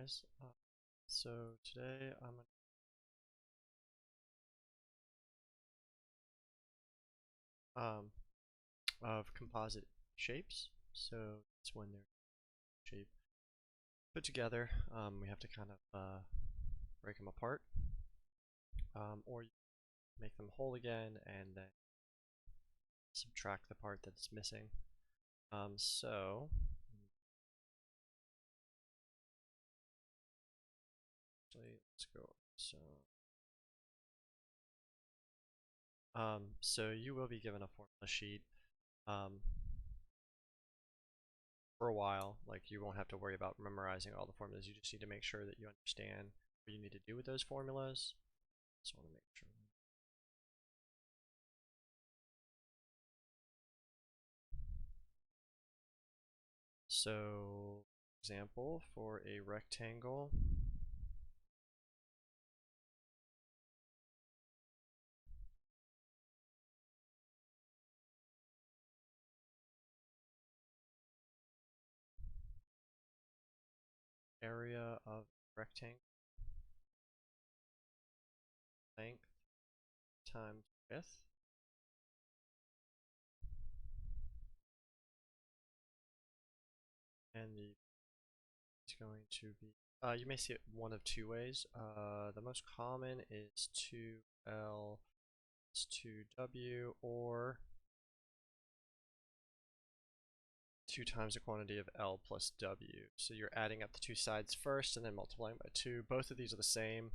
Guys. So today I'm of composite shapes. So it's when they're shape put together. We have to kind of break them apart, or you make them whole again and then subtract the part that's missing. So actually, let's go. So you will be given a formula sheet for a while. Like, you won't have to worry about memorizing all the formulas. You just need to make sure that you understand what you need to do with those formulas. Just want to make sure. So, example for a rectangle. Area of rectangle, length times width. And it's going to be, you may see it one of two ways. The most common is 2L plus 2W, or 2 times the quantity of L plus W. So you're adding up the two sides first and then multiplying by 2. Both of these are the same.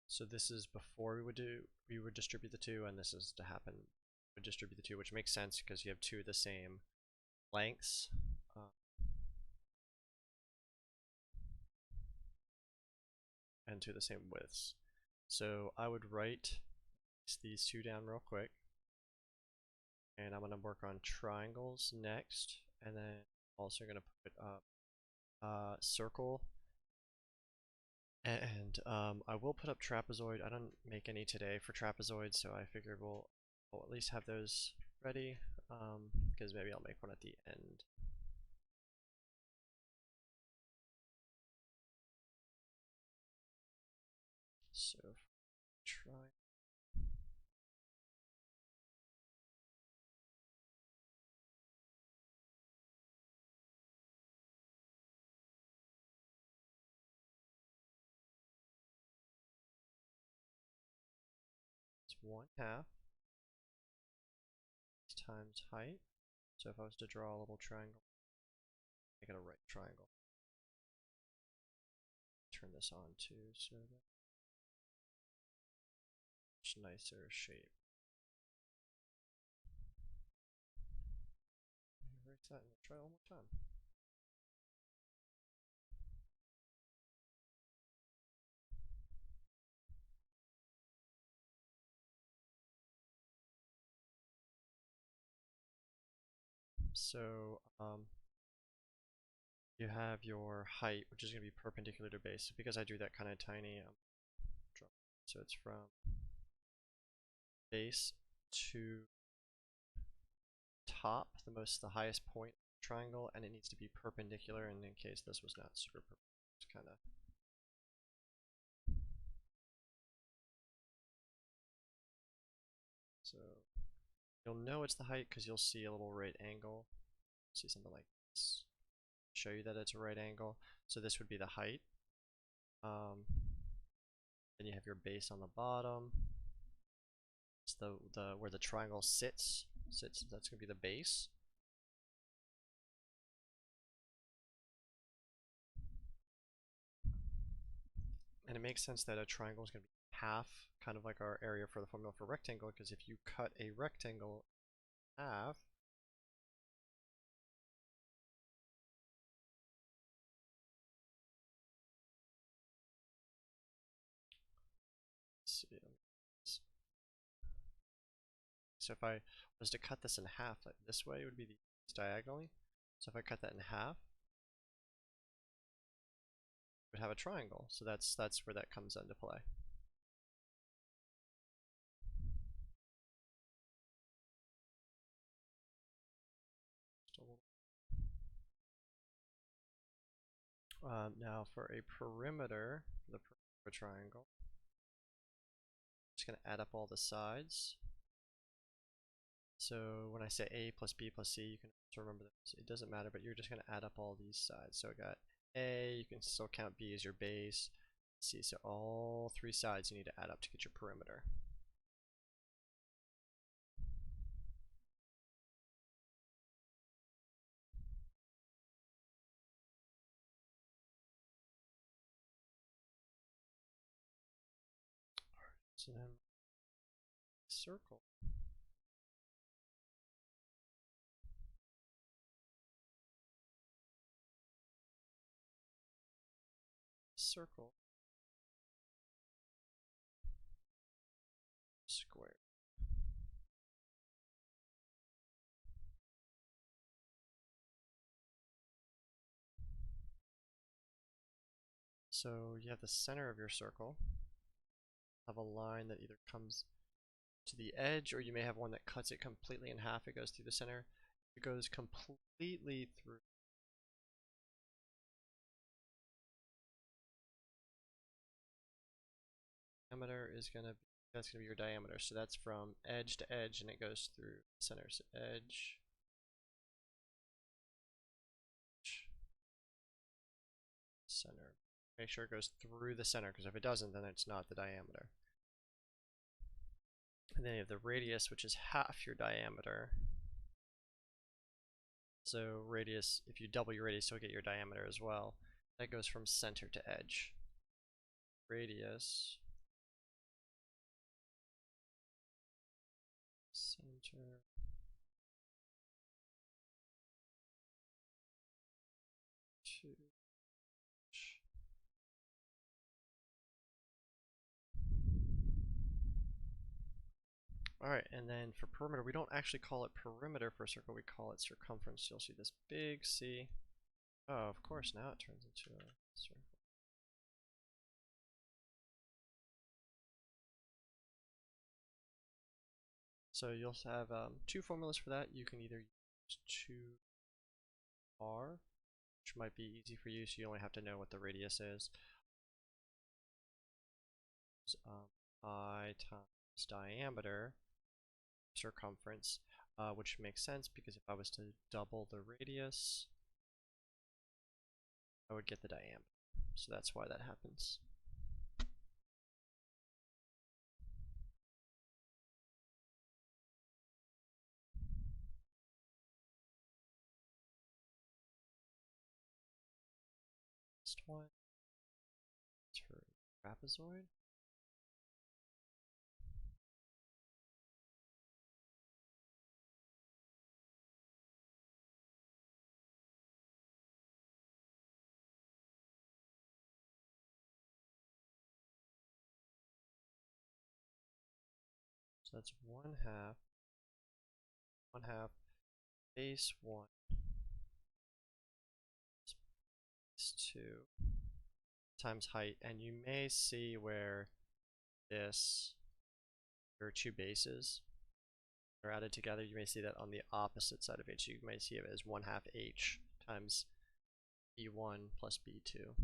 So this is before we would distribute the 2, and this is to happen would distribute the 2, which makes sense because you have 2 of the same lengths. And 2 of the same widths. So I would write these 2 down real quick. And I'm going to work on triangles next, and then also going to put up circle. And I will put up trapezoid. I don't make any today for trapezoid, so I figured we'll at least have those ready, because maybe I'll make one at the end. So try. It's 1/2 times height. So if I was to draw a little triangle, make it a right triangle. Turn this on too, so that it's nicer shape. Erase that and try it one more time. So you have your height, which is going to be perpendicular to base. So because I drew that kind of tiny, so it's from base to top, the highest point triangle, and it needs to be perpendicular. And in case this was not super perpendicular, it's kind of so you'll know it's the height because you'll see a little right angle. See something like this. Show you that it's a right angle. So this would be the height. Then you have your base on the bottom. It's the where the triangle sits. That's gonna be the base. And it makes sense that a triangle is gonna be half, kind of like our area for the formula for rectangle, because if you cut a rectangle in half, let's see. So if I was to cut this in half, like this way, it would be diagonally. So if I cut that in half, it would have a triangle. So that's where that comes into play. Now for a perimeter, for the perimeter of a triangle, I'm just going to add up all the sides. So when I say A plus B plus C, you can also remember this. It doesn't matter, but you're just going to add up all these sides. So I got A, you can still count B as your base. C, so all three sides you need to add up to get your perimeter. So then circle. Circle. Square. So you have the center of your circle. Have a line that either comes to the edge, or you may have one that cuts it completely in half. It goes through the center. It goes completely through. Diameter is gonna be, that's gonna be your diameter. So that's from edge to edge, and it goes through the center. So edge, center. Make sure it goes through the center, because if it doesn't, then it's not the diameter. And then you have the radius, which is half your diameter. So radius, if you double your radius, you'll get your diameter as well. That goes from center to edge. Radius, center, to edge. Alright, and then for perimeter, we don't actually call it perimeter for a circle, we call it circumference. You'll see this big C. Oh, of course, now it turns into a circle. So you'll have two formulas for that. You can either use 2r, which might be easy for you, so you only have to know what the radius is. I times diameter, circumference, which makes sense because if I was to double the radius, I would get the diameter. So that's why that happens. Next one is for trapezoid. So that's 1/2 base 1 base 2 times height, and you may see where there are two bases are added together. You may see that on the opposite side of h. You may see it as 1/2 h times b1 plus b2.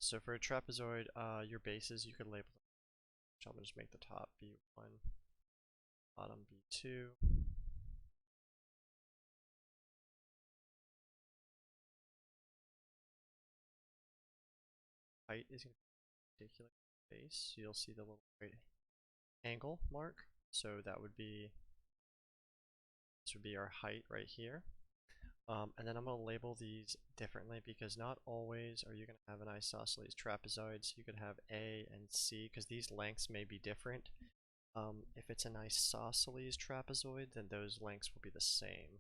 So for a trapezoid, your bases you could label them. I'm going to just make the top b1, bottom b2. Height is going to be perpendicular to the base, so you'll see the little right angle mark. So that would be, this would be our height right here. And then I'm going to label these differently because not always are you going to have an isosceles trapezoid. So you could have A and C because these lengths may be different. If it's an isosceles trapezoid, then those lengths will be the same.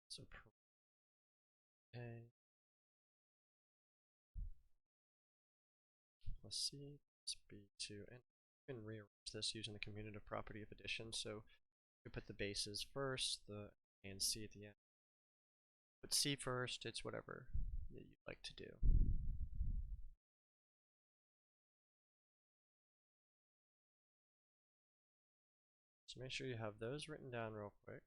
So A plus C plus B2, and you can rearrange this using the commutative property of addition. So you put the bases first, the A and C at the end. Put C first, it's whatever that you'd like to do. So make sure you have those written down real quick.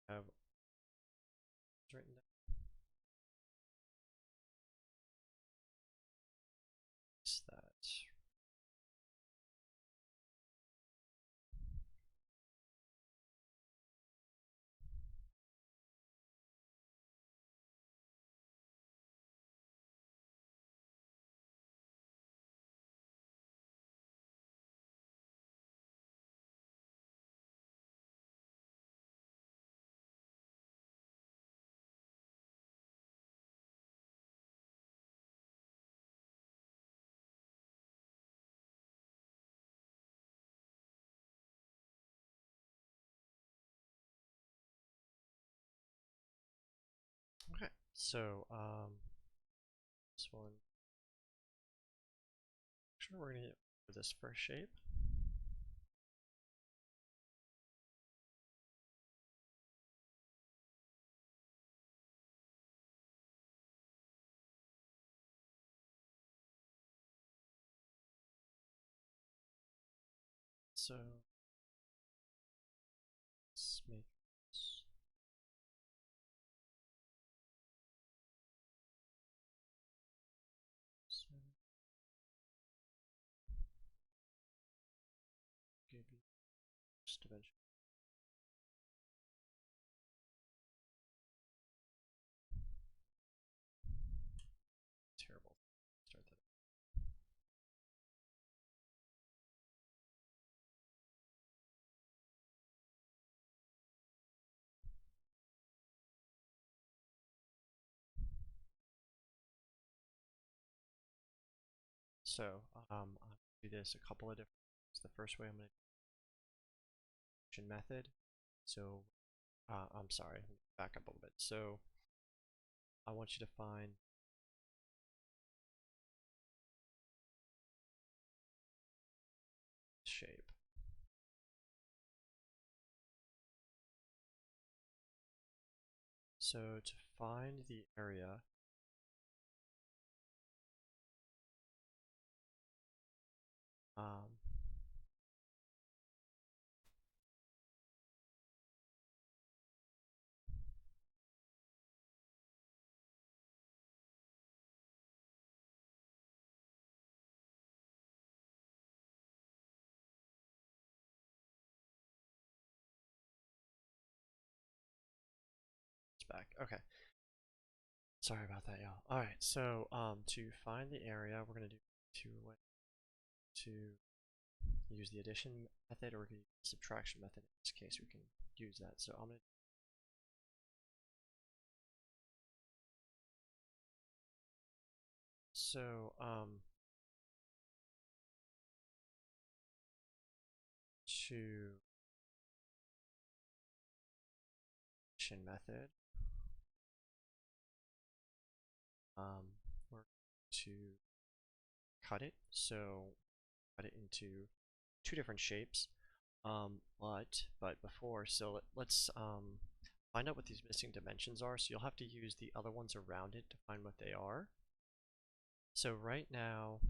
Have written down. That. Okay, so this one. Sure, we're gonna get this first shape. So let's make this. So give you first dimension. Terrible. Start that. So I'm gonna do this a couple of different ways. The first way I'm gonna do method. So I'm sorry, back up a little bit. So I want you to find shape. So to find the area, it's back. Okay. Sorry about that, y'all. All right. So to find the area, we're gonna do to use the addition method, or we can use the subtraction method. In this case, we can use that. So I'm gonna to addition method, we're going to cut it. So cut it into two different shapes. But before, so let's find out what these missing dimensions are. So you'll have to use the other ones around it to find what they are. So right now,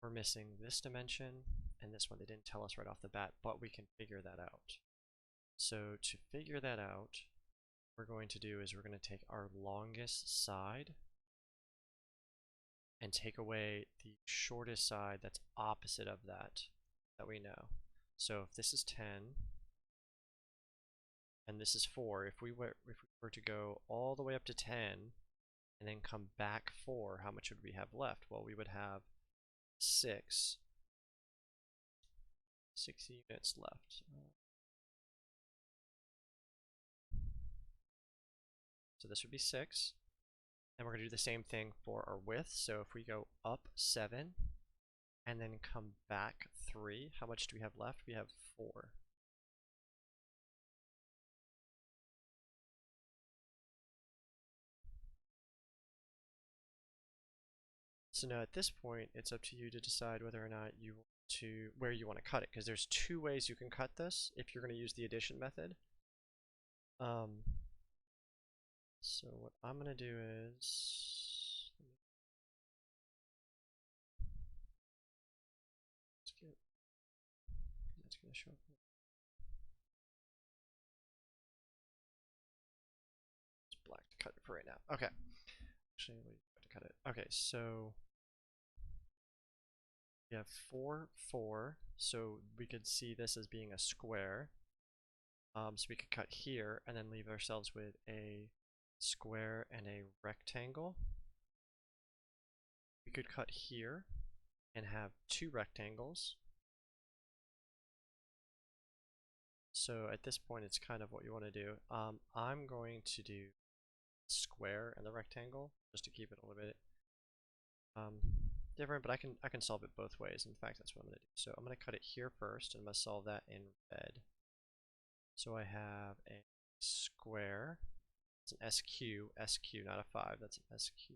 we're missing this dimension and this one. They didn't tell us right off the bat, but we can figure that out. So to figure that out, what we're going to do is we're going to take our longest side and take away the shortest side that's opposite of that we know. So if this is 10 and this is 4, if we were to go all the way up to 10, and then come back 4, how much would we have left? Well, we would have 6 units left. So this would be 6. And we're going to do the same thing for our width. So if we go up 7 and then come back 3, how much do we have left? We have 4. So now at this point, it's up to you to decide whether or not you want to, where you want to cut it, because there's 2 ways you can cut this if you're going to use the addition method. So what I'm going to do is, that's going to show up. It's black to cut it for right now. Okay. Actually, we have to cut it. Okay, so we have 4, 4. So we could see this as being a square. So we could cut here and then leave ourselves with a square and a rectangle. We could cut here and have 2 rectangles. So at this point, it's kind of what you want to do. I'm going to do square and the rectangle just to keep it a little bit different, but I can solve it both ways. In fact, that's what I'm going to do. So I'm going to cut it here first, and I'm going to solve that in red. So I have a square. It's an SQ, not a 5. That's an SQ.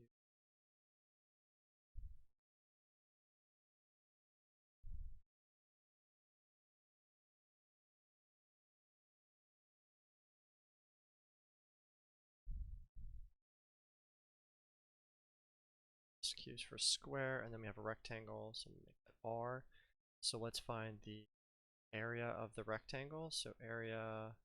SQs for square, and then we have a rectangle, so I'm going to make that R. So let's find the area of the rectangle. So area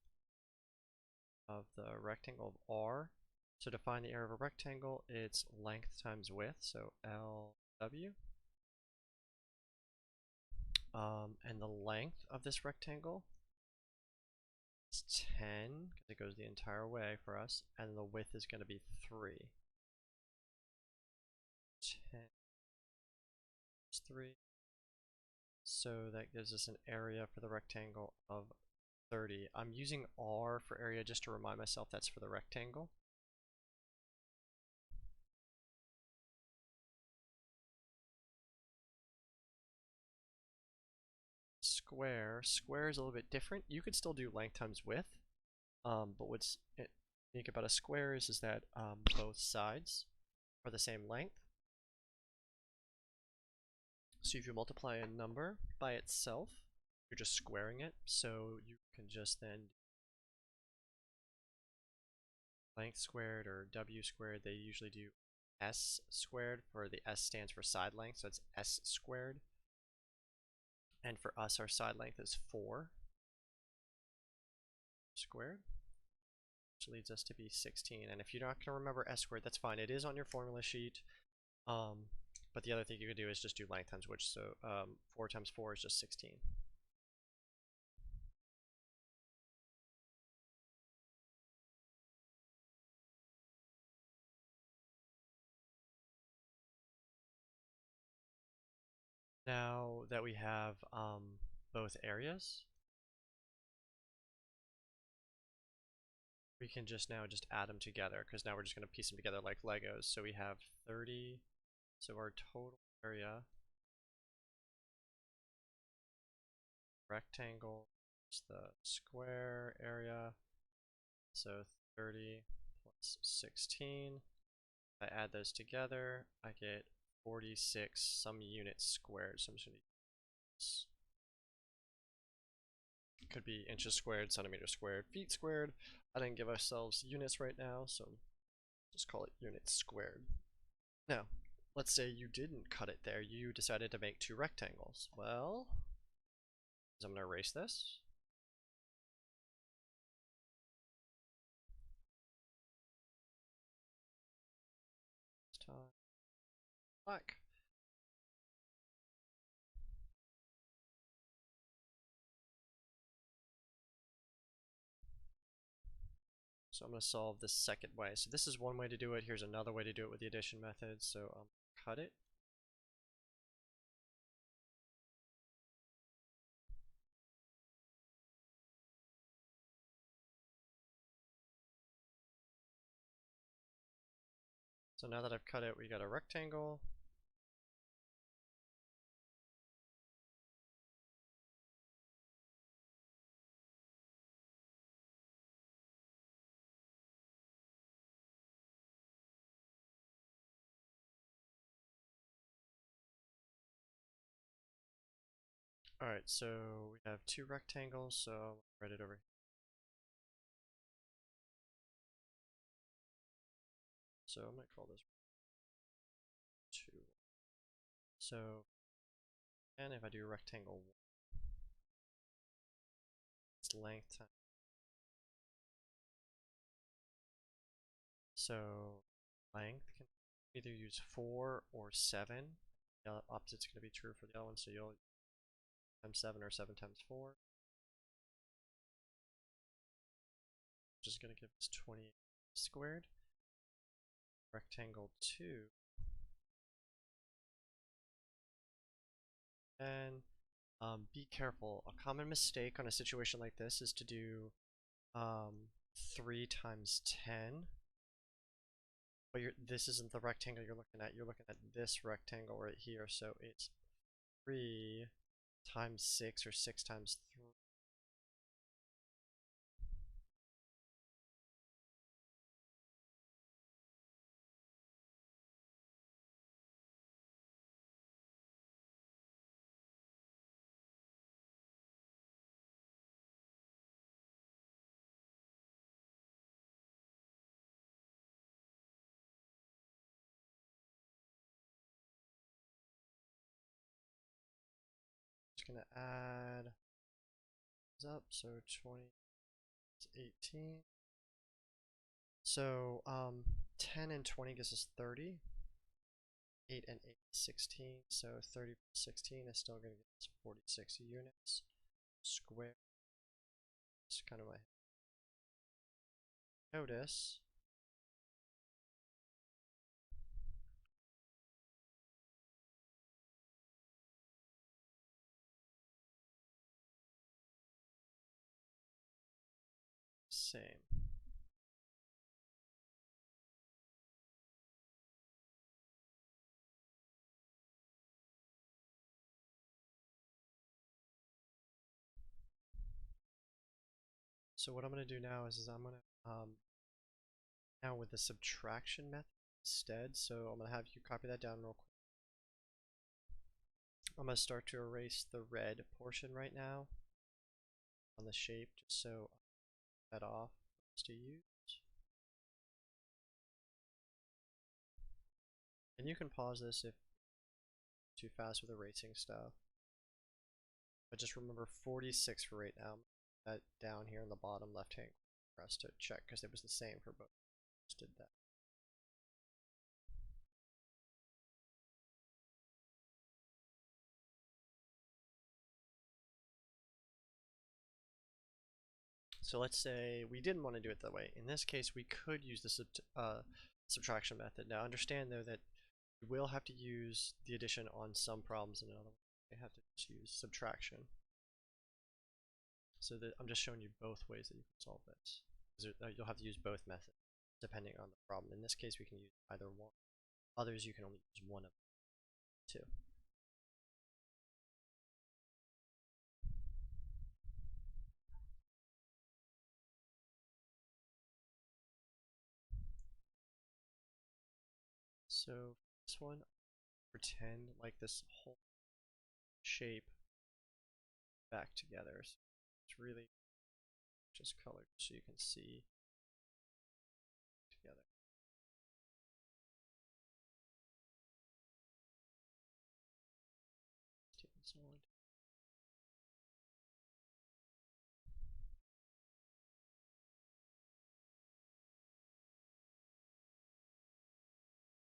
of the rectangle of R. So to find the area of a rectangle, it's length times width, so LW. And the length of this rectangle is 10, because it goes the entire way for us, and the width is going to be 3. 10 is 3. So that gives us an area for the rectangle of 30. I'm using R for area just to remind myself that's for the rectangle. Square is a little bit different. You could still do length times width, but what's unique about a square is that both sides are the same length. So if you multiply a number by itself, you're just squaring it. So you can just then length squared or W squared. They usually do S squared, for the S stands for side length, so it's S squared. And for us, our side length is 4 squared, which leads us to be 16. And if you're not going to remember S squared, that's fine. It is on your formula sheet. But the other thing you could do is just do length times width. So 4 times 4 is just 16. Now that we have both areas, we can just add them together, because now we're just going to piece them together like Legos. So we have 30, so our total area, rectangle is the square area, so 30 plus 16. If I add those together, I get 46 some units squared. So I'm just going to use, could be inches squared, centimeters squared, feet squared. I didn't give ourselves units right now, so just call it units squared. Now, let's say you didn't cut it there. You decided to make 2 rectangles. Well, I'm going to erase this. Black. So I'm going to solve the second way. So this is one way to do it. Here's another way to do it with the addition method. So cut it. So now that I've cut it, we got a rectangle. Alright, so we have two rectangles, so I'll write it over here. So I'm going to call this 2. So, and if I do rectangle 1, its length times. So length can either use 4 or 7. The opposite's going to be true for the other one, so you'll times 7 or 7 times 4. Just going to give us 28 squared. Rectangle 2. And be careful. A common mistake on a situation like this is to do 3 times 10. But this isn't the rectangle you're looking at. You're looking at this rectangle right here. So it's 3 times 6 or 6 times 3. Just going to add up. So 20 is 18. So 10 and 20 gives us 30. 8 and 8 is 16. So 30 plus 16 is still going to give us 46 units squared. That's kind of my notice. Same. So what I'm going to do now is I'm going to now with the subtraction method instead. So I'm going to have you copy that down real quick. I'm going to start to erase the red portion right now on the shape, just so that off to use. And you can pause this if too fast with erasing stuff. But just remember 46 for right now. That down here in the bottom left hand for us to check because it was the same for both. Just did that. So let's say we didn't want to do it that way. In this case, we could use the subtraction method. Now understand though that you will have to use the addition on some problems, and another one you have to just use subtraction. So that I'm just showing you both ways that you can solve this. You'll have to use both methods depending on the problem. In this case, we can use either one. Others, you can only use one of two. So this one, pretend like this whole shape back together. So it's really just colored so you can see together.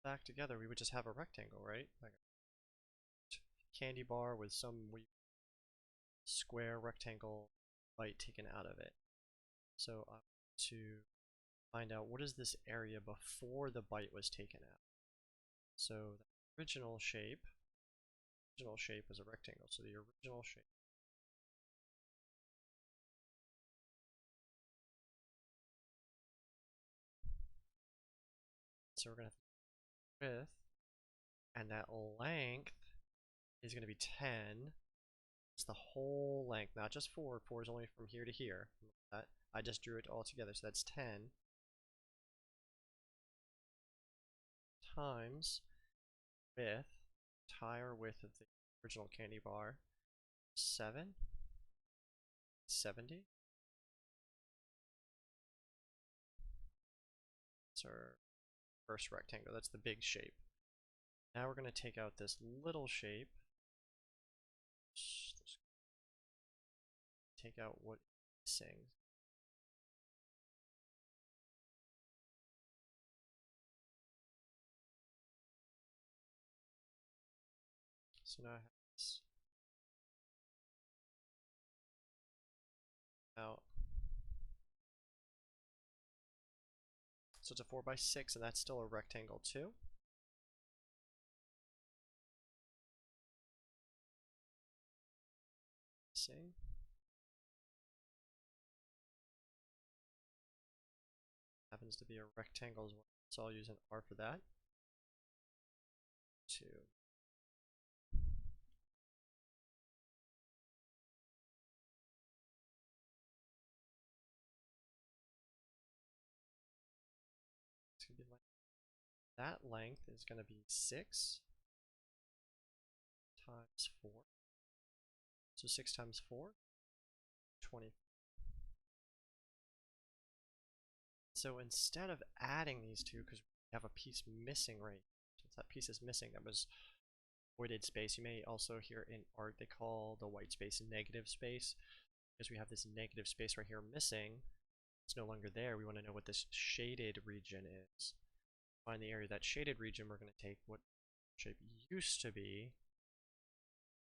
Back together, we would just have a rectangle, right? Like a candy bar with some square rectangle bite taken out of it. So to find out what is this area before the bite was taken out. So the original shape is a rectangle. So the original shape. So we're going to have width, and that length is going to be 10. It's the whole length, not just 4. 4 is only from here to here. I just drew it all together, so that's 10 times width, entire width of the original candy bar, 7, 70. That's our first rectangle. That's the big shape. Now we're going to take out this little shape. Take out what is missing. So now I have this out. So it's a 4x6, and that's still a rectangle too. Missing. Happens to be a rectangle as well, so I'll use an R for that. 2. It's gonna be like that length is going to be 6 times 4. So 6 times 4, 20. So instead of adding these two, because we have a piece missing right, since that piece is missing, that was voided space. You may also hear in art they call the white space negative space, because we have this negative space right here missing. It's no longer there. We want to know what this shaded region is. Find the area of that shaded region. We're going to take what shape used to be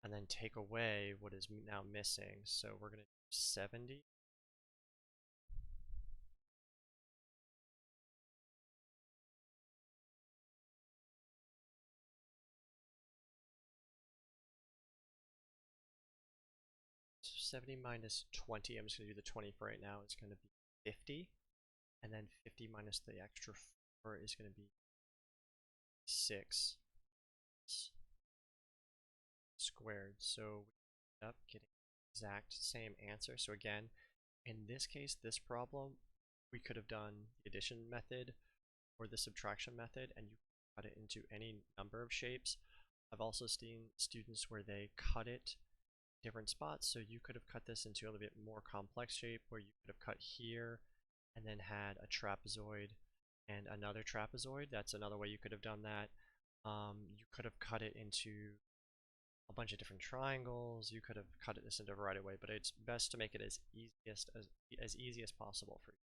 and then take away what is now missing. So we're going to do 70. So 70 minus 20, I'm just going to do the 20 for right now, is going to be 50. And then 50 minus the extra 4 is going to be 6 squared. So we end up getting the exact same answer. So again, in this case, this problem, we could have done the addition method or the subtraction method, and you cut it into any number of shapes. I've also seen students where they cut it different spots, so you could have cut this into a little bit more complex shape where you could have cut here and then had a trapezoid and another trapezoid. That's another way you could have done that. You could have cut it into a bunch of different triangles. You could have cut this into a variety of ways, but it's best to make it as easy as possible for you.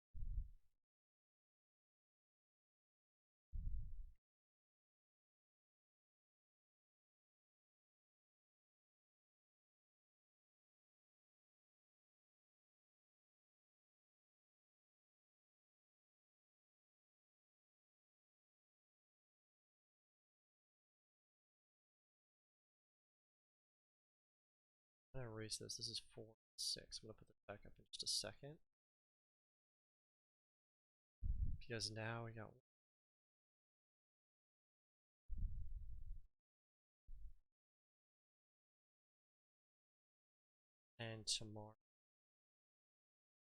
I'm going to erase this. This is 4, 6. I'm going to put this back up in just a second. Because now we got and tomorrow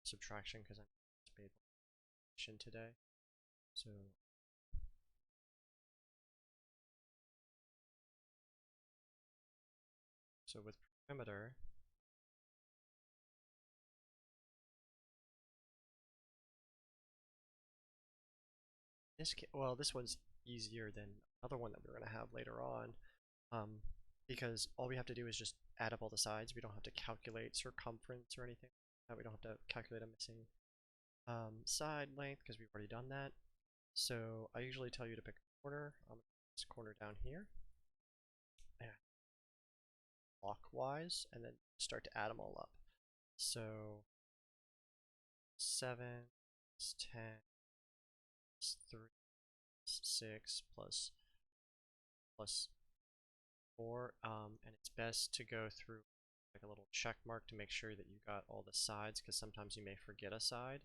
subtraction because I'm made addition today. So with perimeter, this one's easier than another one that we're going to have later on, because all we have to do is just add up all the sides. We don't have to calculate circumference or anything. We don't have to calculate a missing side length because we've already done that. So I usually tell you to pick a corner. I'm going to put this corner down here, and clockwise, and then start to add them all up. So 7 is 10, plus 3 plus 6 plus 4, and it's best to go through like a little check mark to make sure that you got all the sides, because sometimes you may forget a side.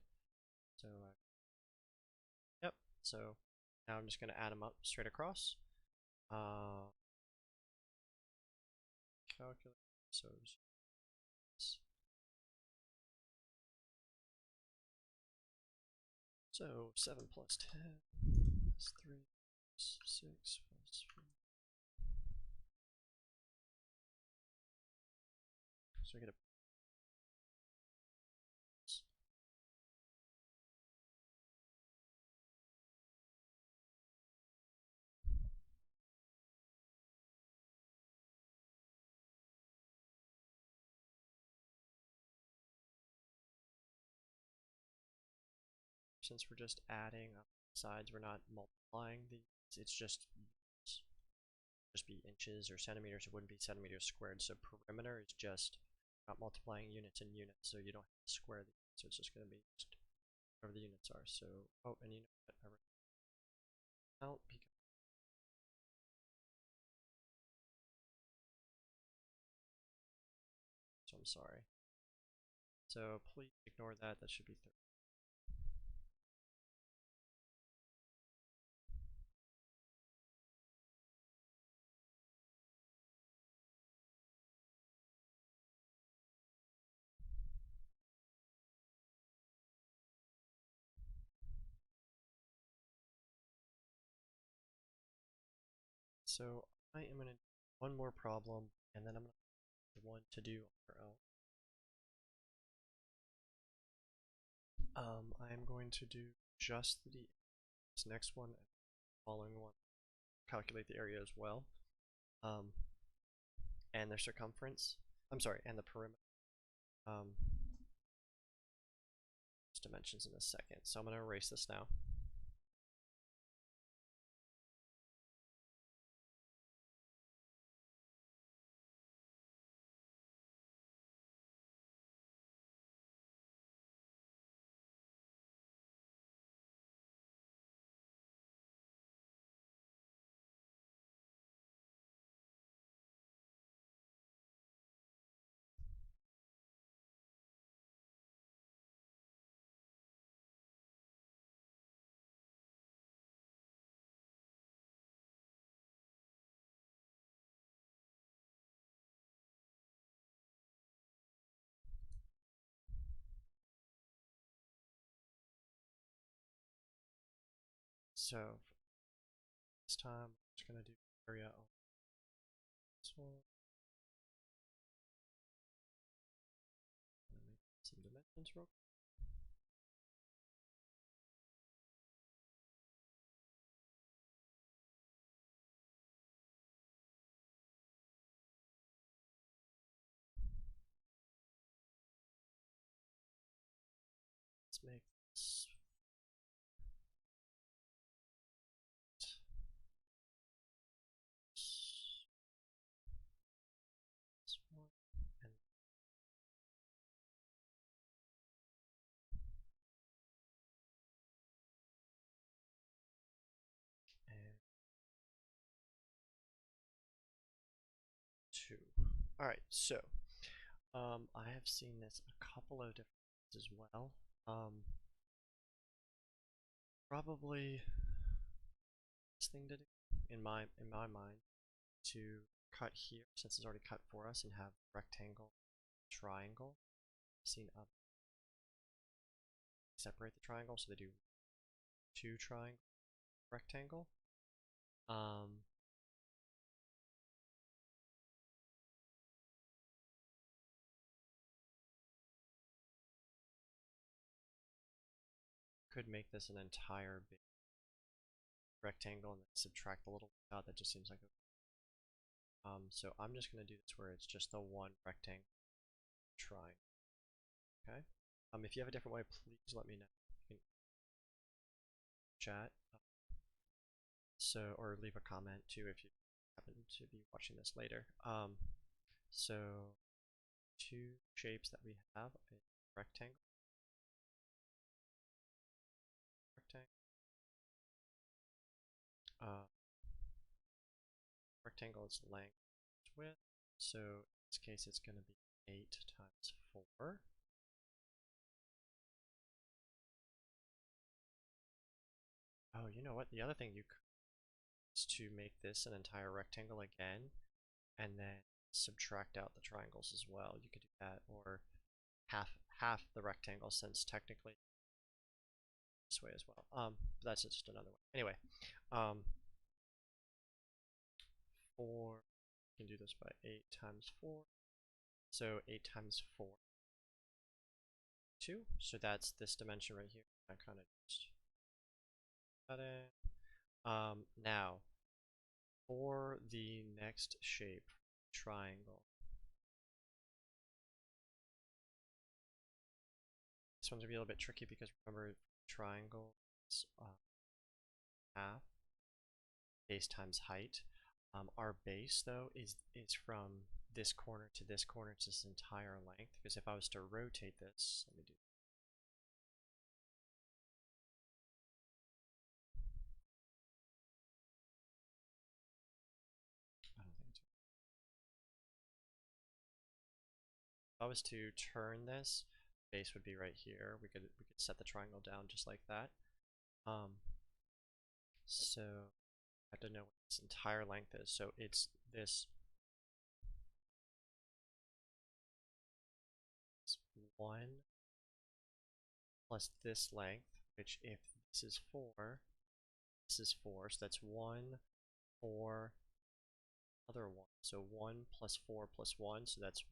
So yep, so now I'm just going to add them up straight across. Calculate, so 7 plus 10 plus 3 plus 6 plus 4. So I get a since we're just adding up sides, we're not multiplying these. It's just be inches or centimeters. It wouldn't be centimeters squared. So perimeter is just not multiplying units and units, so you don't have to square the units. So it's just going to be just whatever the units are. So and you know what? Out because so I'm sorry. So please ignore that. That should be 30. So I am going to do one more problem, and then I'm going to one to do on our own. I am going to do just this next one and the following one. Calculate the area as well, and their circumference. I'm sorry, and the perimeter. Dimensions in a second. So I'm going to erase this now. So this time I'm just going to do area on this one. I'm going to make some dimensions real quick. Let's make this one and 2. Alright, so I have seen this a couple of different ways as well. Probably this thing to do in my mind to cut here, since it's already cut for us, and have rectangle, triangle. I've seen separate the triangle, so they do 2 triangle, rectangle. Could make this an entire big rectangle and then subtract the little dot. That just seems like a so I'm just going to do this where it's just the one rectangle triangle. Okay. If you have a different way, please let me know. You can chat. So, or leave a comment too if you happen to be watching this later. So 2 shapes that we have: a rectangle, rectangle, its length is width. So in this case, it's going to be 8 times 4. Oh, you know what? The other thing you could is to make this an entire rectangle again, and then subtract out the triangles as well. You could do that, or half the rectangle, since technically this way as well. But that's just another way. Anyway, 4. You can do this by 8 times 4. So 8 times 4, 2. So that's this dimension right here. I kind of just cut it. Now, for the next shape, triangle. This one's gonna be a little bit tricky because remember, triangle is half base times height. Our base though is from this corner to this corner. It's this entire length. Because if I was to rotate this, let me do. I don't think it's. If I was to turn this, base would be right here. We could set the triangle down just like that. So I have to know what this entire length is. So it's this 1 plus this length, which if this is 4, this is 4, so that's 1, 4, other 1. So 1 plus 4 plus 1, so that's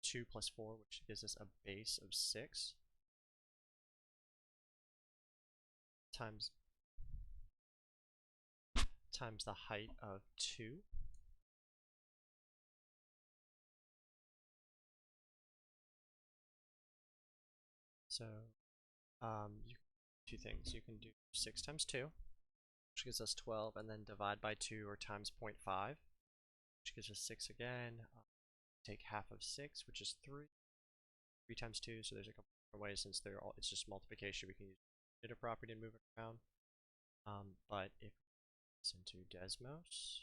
2 plus 4, which gives us a base of 6, times the height of 2. So you two things. You can do 6 times 2, which gives us 12, and then divide by 2 or times 0.5, which gives us 6 again. Take half of 6, which is 3. 3 times 2, so there's a couple different ways since it's just multiplication. We can use the division property to move it around. But if it's into Desmos,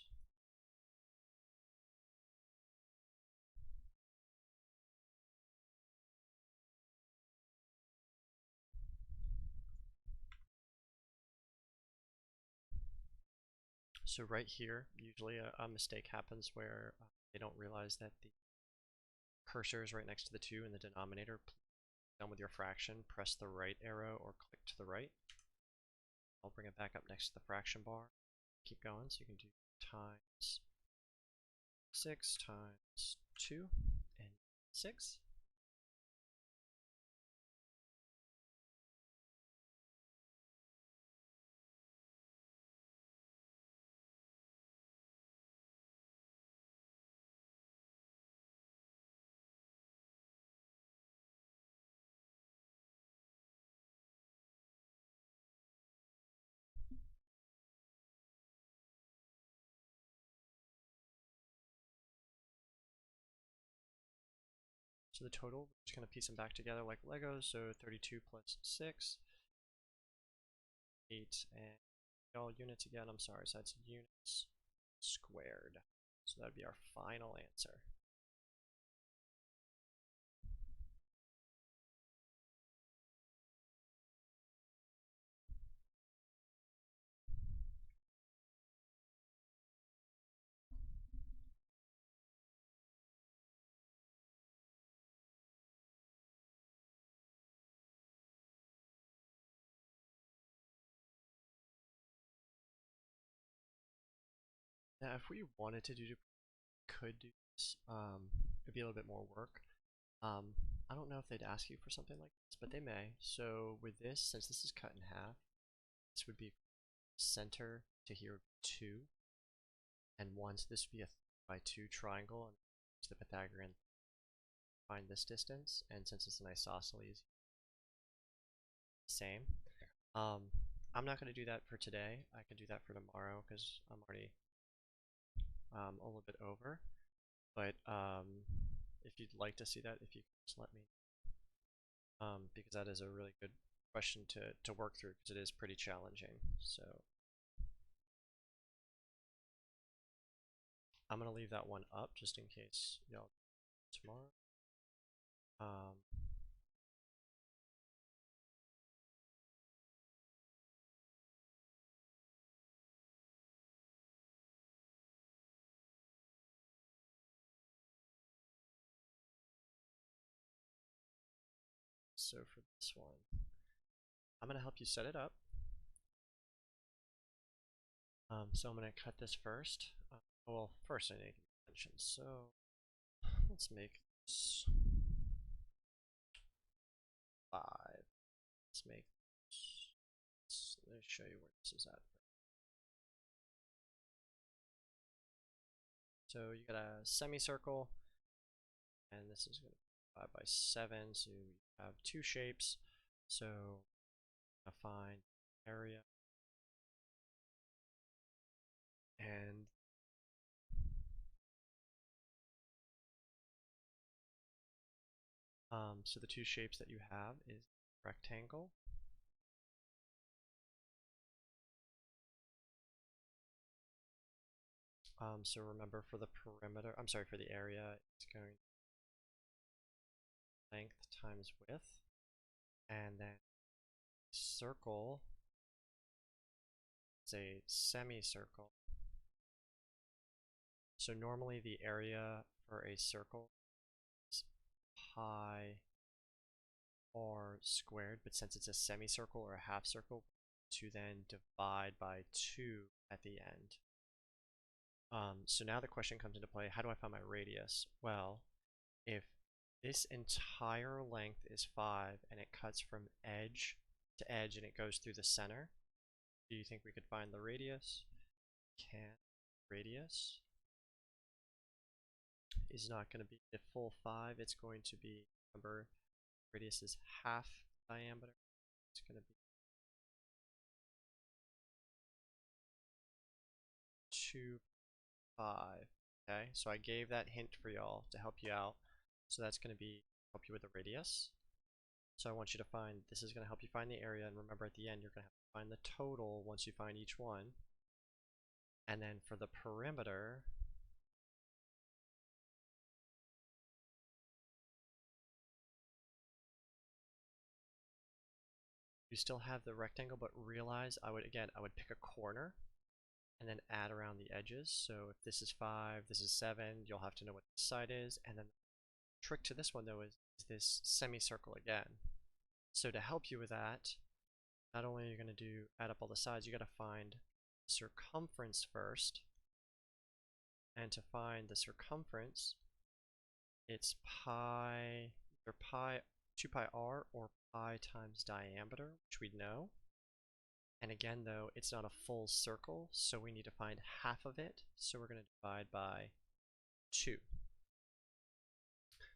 so right here, usually a mistake happens where they don't realize that the cursor is right next to the 2 in the denominator. Done with your fraction, press the right arrow or click to the right. I'll bring it back up next to the fraction bar. Keep going, so you can do times 6 times 2 and 6. So the total, we're just going to piece them back together like Legos. So 32 plus 6, 8, and all units again. I'm sorry, so that's units squared. So that would be our final answer. Now, if we wanted to could do this, it'd be a little bit more work. I don't know if they'd ask you for something like this, but they may. So with this, since this is cut in half, this would be center to here 2, and 1, so this would be a 3 by 2 triangle, and use the Pythagorean find this distance, and since it's an isosceles, same. I'm not going to do that for today. I can do that for tomorrow because I'm already a little bit over. But if you'd like to see that, if you could just let me because that is a really good question to work through because it is pretty challenging. So I'm gonna leave that one up just in case y'all tomorrow. So for this one, I'm gonna help you set it up. So I'm gonna cut this first. Well, first I need dimensions. So let's make this 5. Let's make this. Let me show you where this is at. So you got a semicircle, and this is going to be 5 by 7. So you have 2 shapes. So I'm gonna find area and so the 2 shapes that you have is rectangle. So remember for the perimeter, I'm sorry, for the area, it's going length times width, and then circle is a semicircle. So normally the area for a circle is pi r squared, but since it's a semicircle or a half circle, to then divide by 2 at the end. So now the question comes into play, how do I find my radius? Well, if this entire length is 5 and it cuts from edge to edge and it goes through the center, do you think we could find the radius? Can. Radius is not going to be the full 5, it's going to be, remember, radius is half diameter, it's going to be 2 5. Okay, so I gave that hint for y'all to help you out. So that's going to be help you with the radius. So I want you to find, this is going to help you find the area, and remember at the end you're going to have to find the total once you find each one. And then for the perimeter, you still have the rectangle, but realize I would pick a corner and then add around the edges. So if this is 5, this is 7, you'll have to know what this side is. And then the trick to this one though is this semicircle again. So to help you with that, not only are you going to add up all the sides, you got to find circumference first. And to find the circumference, it's pi, either pi, 2 pi r or pi times diameter, which we know. And again though, it's not a full circle, so we need to find half of it. So we're going to divide by 2.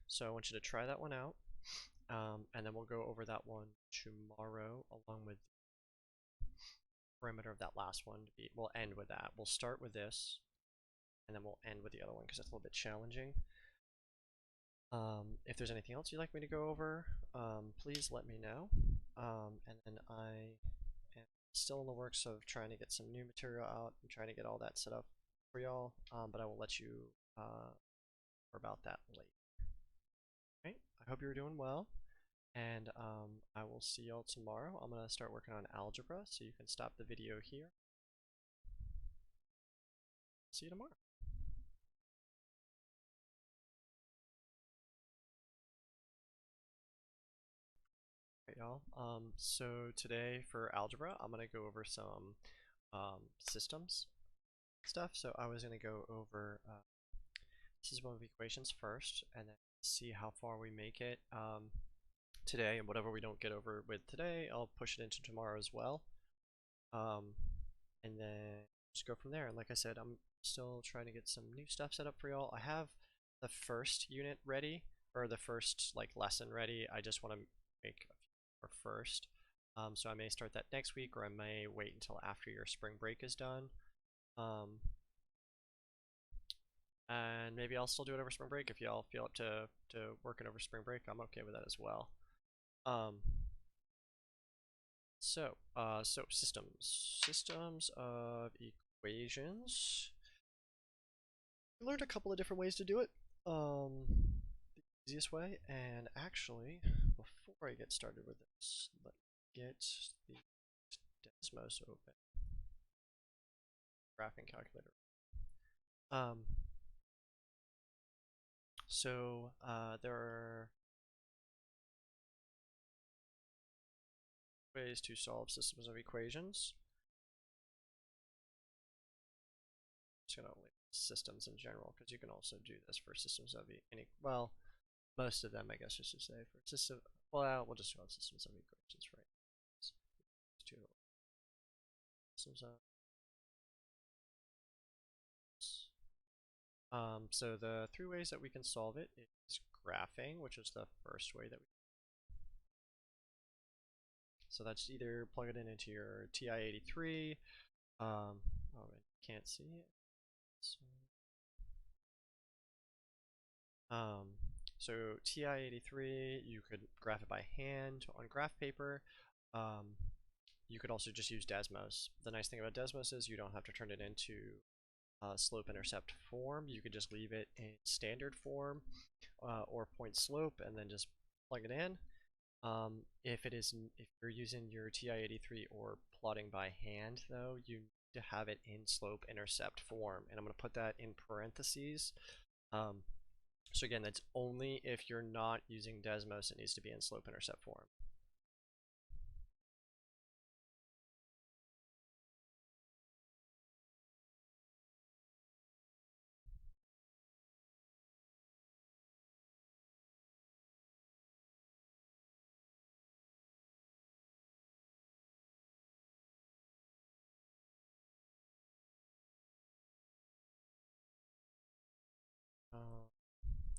So I want you to try that one out. And then we'll go over that one tomorrow along with the perimeter of that last one. We'll end with that. We'll start with this, and then we'll end with the other one because it's a little bit challenging. If there's anything else you'd like me to go over, please let me know. And then I am still in the works of trying to get some new material out and trying to get all that set up for y'all, but I will let you more about that later. Okay, I hope you're doing well, and I will see y'all tomorrow. I'm going to start working on algebra, so you can stop the video here. See you tomorrow. Alright, y'all. So today for algebra, I'm going to go over some systems stuff. So I was going to go over system of equations first, and then see how far we make it today, and whatever we don't get over with today, I'll push it into tomorrow as well. And then just go from there. And like I said, I'm still trying to get some new stuff set up for y'all. I have the first unit ready, or the first like lesson ready. I just want to make a few more first. So I may start that next week, or I may wait until after your spring break is done. And maybe I'll still do it over spring break if y'all feel up to working over spring break. I'm okay with that as well. So systems of equations. We learned a couple of different ways to do it. The easiest way, and actually, before I get started with this, let me get the Desmos open. Graphing calculator. Um, there are ways to solve systems of equations. I'm just gonna label systems in general because you can also do this for systems of any. Well, most of them, I guess, I should say for system. Well, we'll just call it systems of equations, right? Systems of. So the three ways that we can solve it is graphing, which is the first way that we. So that's either plug it in into your TI-83. Oh, I can't see it. Um, so TI-83, you could graph it by hand on graph paper. You could also just use Desmos. The nice thing about Desmos is you don't have to turn it into slope-intercept form. You could just leave it in standard form or point slope and then just plug it in. If you're using your TI-83 or plotting by hand, though, you need to have it in slope-intercept form, and I'm going to put that in parentheses. So again, that's only if you're not using Desmos, it needs to be in slope-intercept form.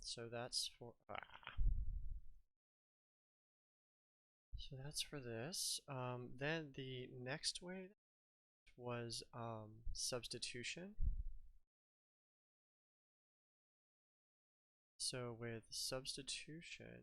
So that's for so that's for this. Then the next way was substitution. So with substitution,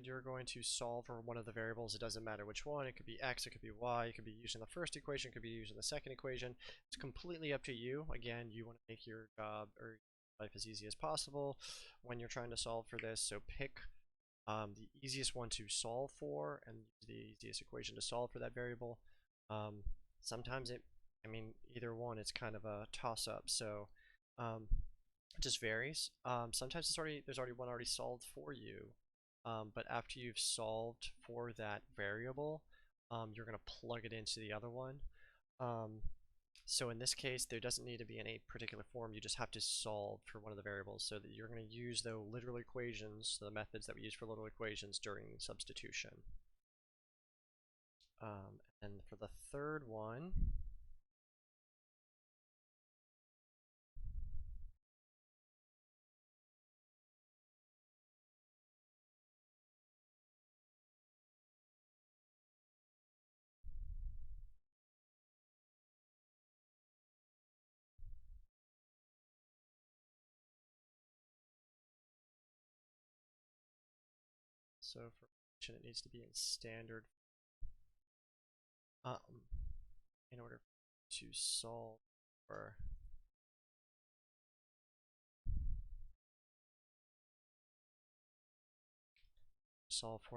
you're going to solve for one of the variables. It doesn't matter which one. It could be x, it could be y, it could be using the first equation, it could be using the second equation. It's completely up to you. Again, you want to make your job or life as easy as possible when you're trying to solve for this. So pick the easiest one to solve for and the easiest equation to solve for that variable. Sometimes either one, it's kind of a toss-up. So it just varies. Sometimes there's already one already solved for you. But after you've solved for that variable, you're going to plug it into the other one. So in this case, there doesn't need to be any particular form. You just have to solve for one of the variables. So that you're going to use the literal equations, the methods that we use for literal equations during substitution. And for the third one, so for it needs to be in standard in order to solve for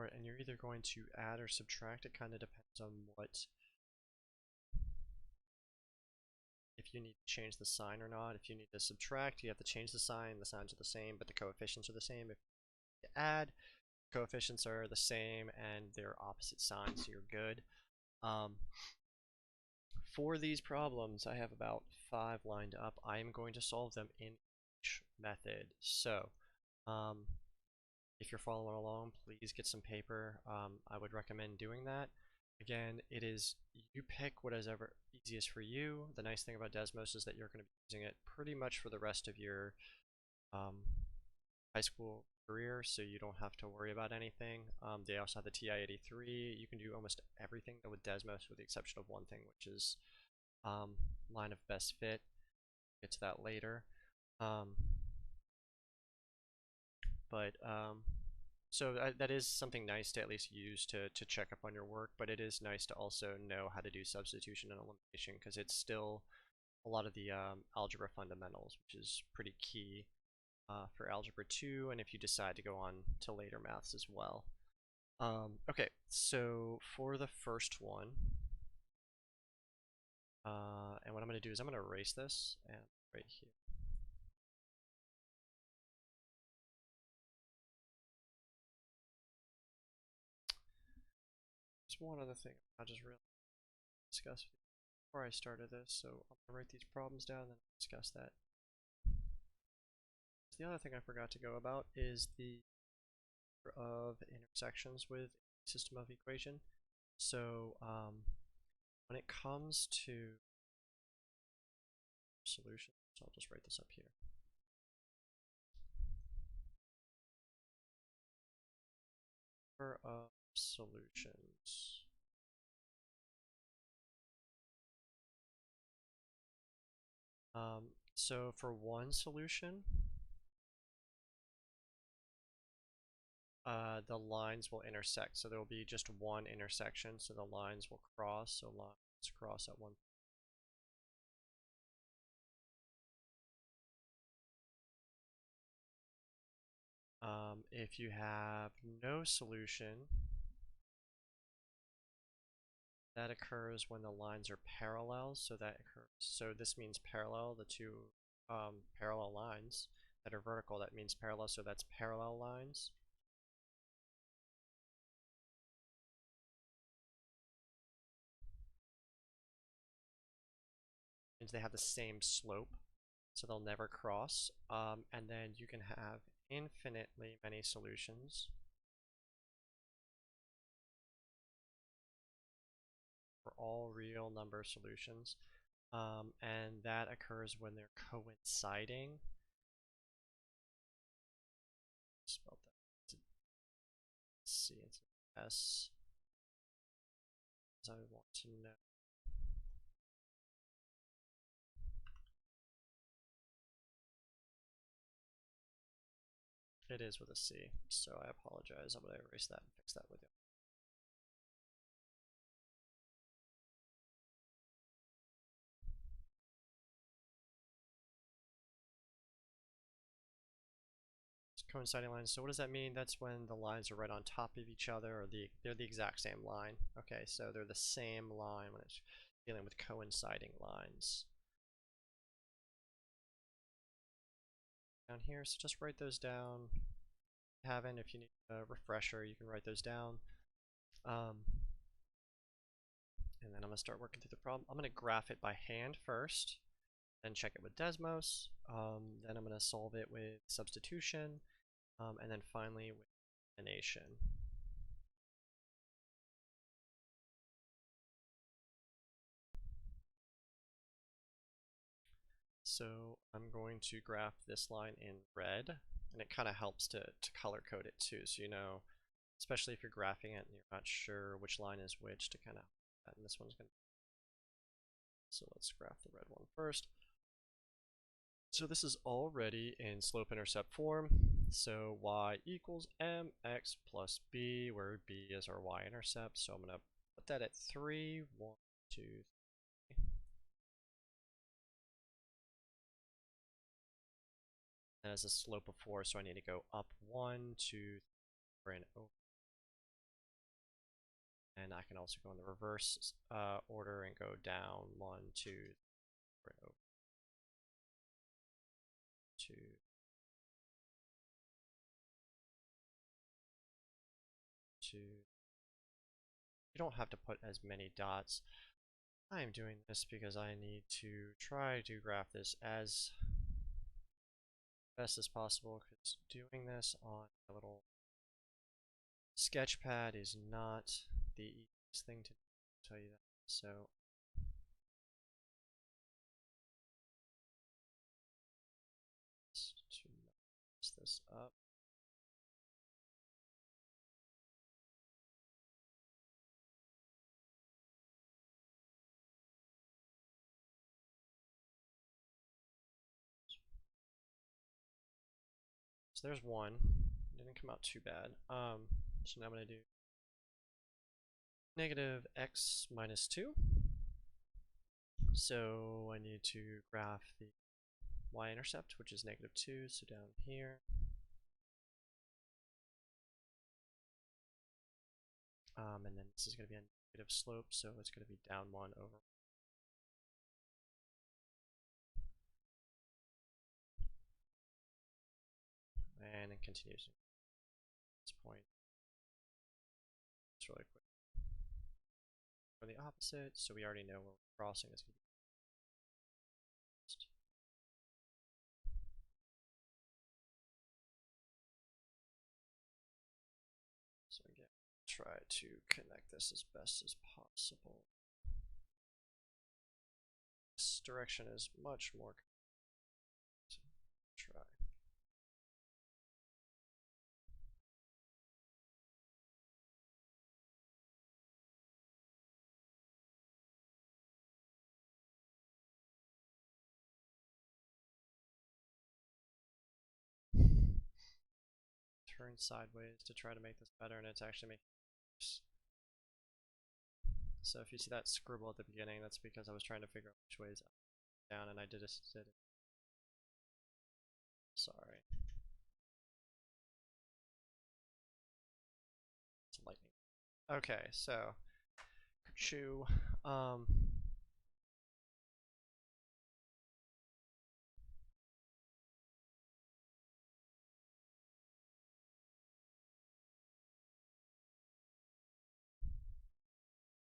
it, and you're either going to add or subtract. It kind of depends on what, if you need to change the sign or not. If you need to subtract, you have to change the signs are the same, but the coefficients are the same. If you add, coefficients are the same and they're opposite signs, so you're good. For these problems, I have about 5 lined up. I am going to solve them in each method. So, if you're following along, please get some paper. I would recommend doing that. Again, it is, you pick what is ever easiest for you. The nice thing about Desmos is that you're going to be using it pretty much for the rest of your high school career, so you don't have to worry about anything. They also have the TI-83. You can do almost everything with Desmos with the exception of one thing, which is line of best fit. Get to that later. But So that is something nice to at least use to check up on your work, but it is nice to also know how to do substitution and elimination because it's still a lot of the algebra fundamentals, which is pretty key for Algebra 2, and if you decide to go on to later maths as well. Okay, so for the first one, and what I'm going to do is I'm going to erase this and right here. There's one other thing I just really discuss before I started this, so I'm going to write these problems down and then discuss that. The other thing I forgot to go about is the of intersections with a system of equation. So when it comes to solutions, so I'll just write this up here. Number of solutions. So for one solution, the lines will intersect. So there will be just one intersection, so the lines will cross. So lines cross at one. If you have no solution, that occurs when the lines are parallel. So that occurs. So this means parallel. The two parallel lines that are vertical. That means parallel. So that's parallel lines. Means they have the same slope, so they'll never cross. And then you can have infinitely many solutions for all real number solutions, and that occurs when they're coinciding. Spelled that. It's a C. It's an S. As I want to know. It is with a C, so I apologize. I'm going to erase that and fix that with you. Coinciding lines. So what does that mean? That's when the lines are right on top of each other, or they're the exact same line. Okay, so they're the same line when it's dealing with coinciding lines. Down here, so just write those down. Haven't, if you need a refresher, you can write those down. And then I'm going to start working through the problem. I'm going to graph it by hand first, then check it with Desmos. Then I'm going to solve it with substitution, and then finally with elimination. So I'm going to graph this line in red, and it kind of helps to color code it too, so you know, especially if you're graphing it and you're not sure which line is which, to kind of, and this one's going to, so let's graph the red one first. So this is already in slope-intercept form, so y equals mx plus b, where b is our y-intercept, so I'm going to put that at 3, 1, 2, 3. That has a slope of 4, so I need to go up 1, 2, 3, and over. And I can also go in the reverse order and go down 1, 2, 3, over. 2. You don't have to put as many dots. I am doing this because I need to try to graph this as best as possible, because doing this on a little sketch pad is not the easiest thing to do, I'll tell you that. So to mess this up. So there's one. didn't come out too bad. So now I'm going to do negative x minus 2. So I need to graph the y-intercept, which is negative 2, so down here. And then this is going to be a negative slope, so it's going to be down 1 over. And it continues to this point. It's really quick. For the opposite, so we already know where we're crossing. It's going to be so again, try to connect this as best as possible. This direction is much more. So try. Turn sideways to try to make this better, and it's actually making it worse. So if you see that scribble at the beginning, that's because I was trying to figure out which way is up and down, and I did it. Sorry. It's lightning. Okay, so chew.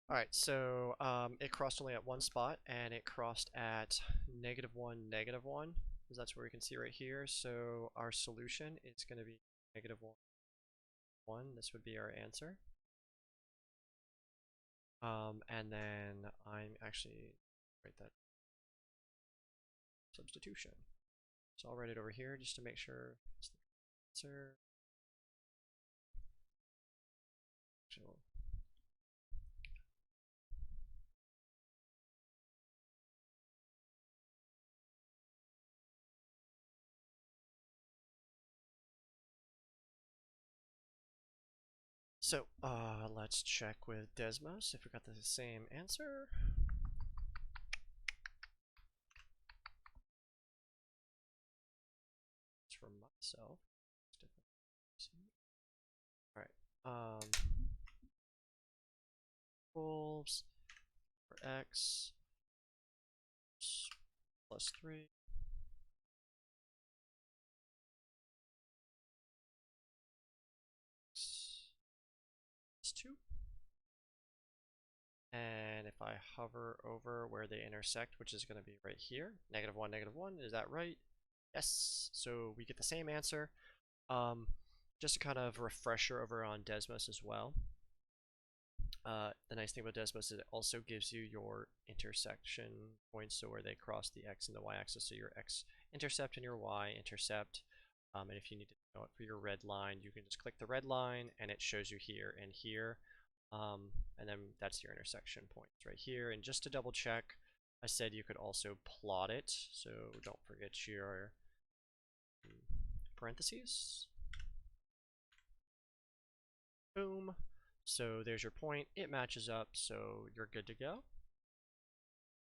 Alright, so it crossed only at one spot, and it crossed at -1, -1, because that's where we can see right here. So our solution is going to be -1, 1. This would be our answer. And then I'm actually write that substitution. So I'll write it over here just to make sure it's the answer. Actually, so let's check with Desmos if we got the same answer. It's for myself. Alright. Equals for x plus 3 x plus 2. And if I hover over where they intersect, which is going to be right here, -1, -1, is that right? Yes, so we get the same answer. Just a kind of refresher over on Desmos as well. The nice thing about Desmos is it also gives you your intersection points, so where they cross the x and the y-axis, so your x-intercept and your y-intercept. And if you need to know it for your red line, you can just click the red line and it shows you here and here. And then that's your intersection points right here. And just to double check, I said you could also plot it, so don't forget your parentheses. Boom. So there's your point. It matches up, so you're good to go.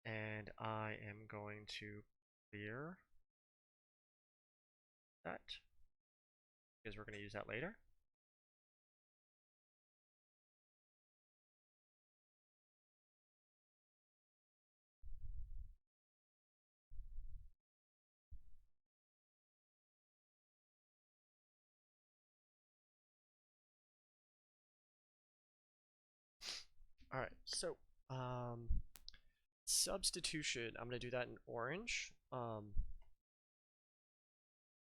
And I am going to clear that because we're going to use that later. All right, so substitution, I'm going to do that in orange.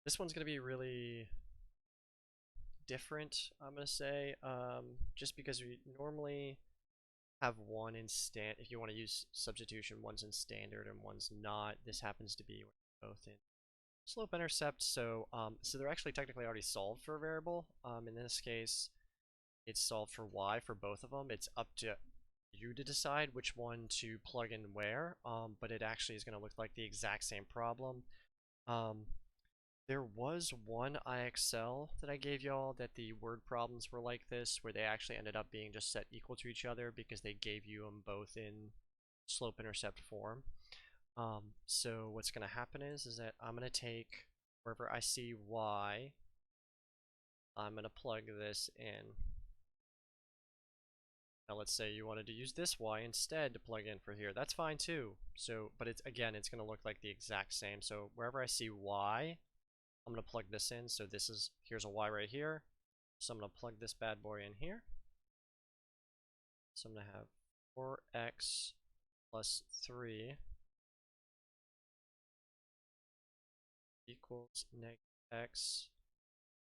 This one's going to be really different, I'm going to say, just because we normally have one in if you want to use substitution, one's in standard and one's not. This happens to be both in slope intercept, so so they're actually technically already solved for a variable. In this case, it's solved for y for both of them. It's up to you to decide which one to plug in where, but it actually is going to look like the exact same problem. There was one IXL that I gave y'all that the word problems were like this, where they actually ended up being just set equal to each other because they gave you them both in slope-intercept form. So what's going to happen is that I'm going to take wherever I see y, I'm going to plug this in. Now let's say you wanted to use this y instead to plug in for here. That's fine too. So, but it's again, it's going to look like the exact same. So wherever I see y, I'm going to plug this in. So this is, here's a y right here. So I'm going to plug this bad boy in here. So I'm going to have 4x plus 3 equals negative x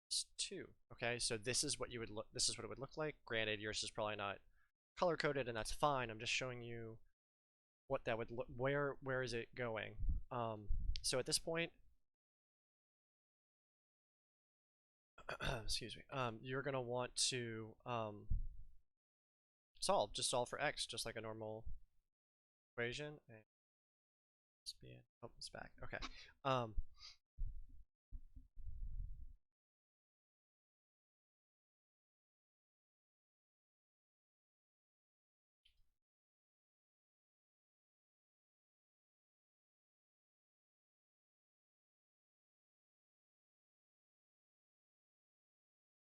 plus 2. Okay, so this is what you would look. This is what it would look like. Granted, yours is probably not color coded, and that's fine. I'm just showing you what that would look. Where is it going? So at this point, excuse me. You're gonna want to solve. Just solve for x, just like a normal equation. And oh, it's back. Okay.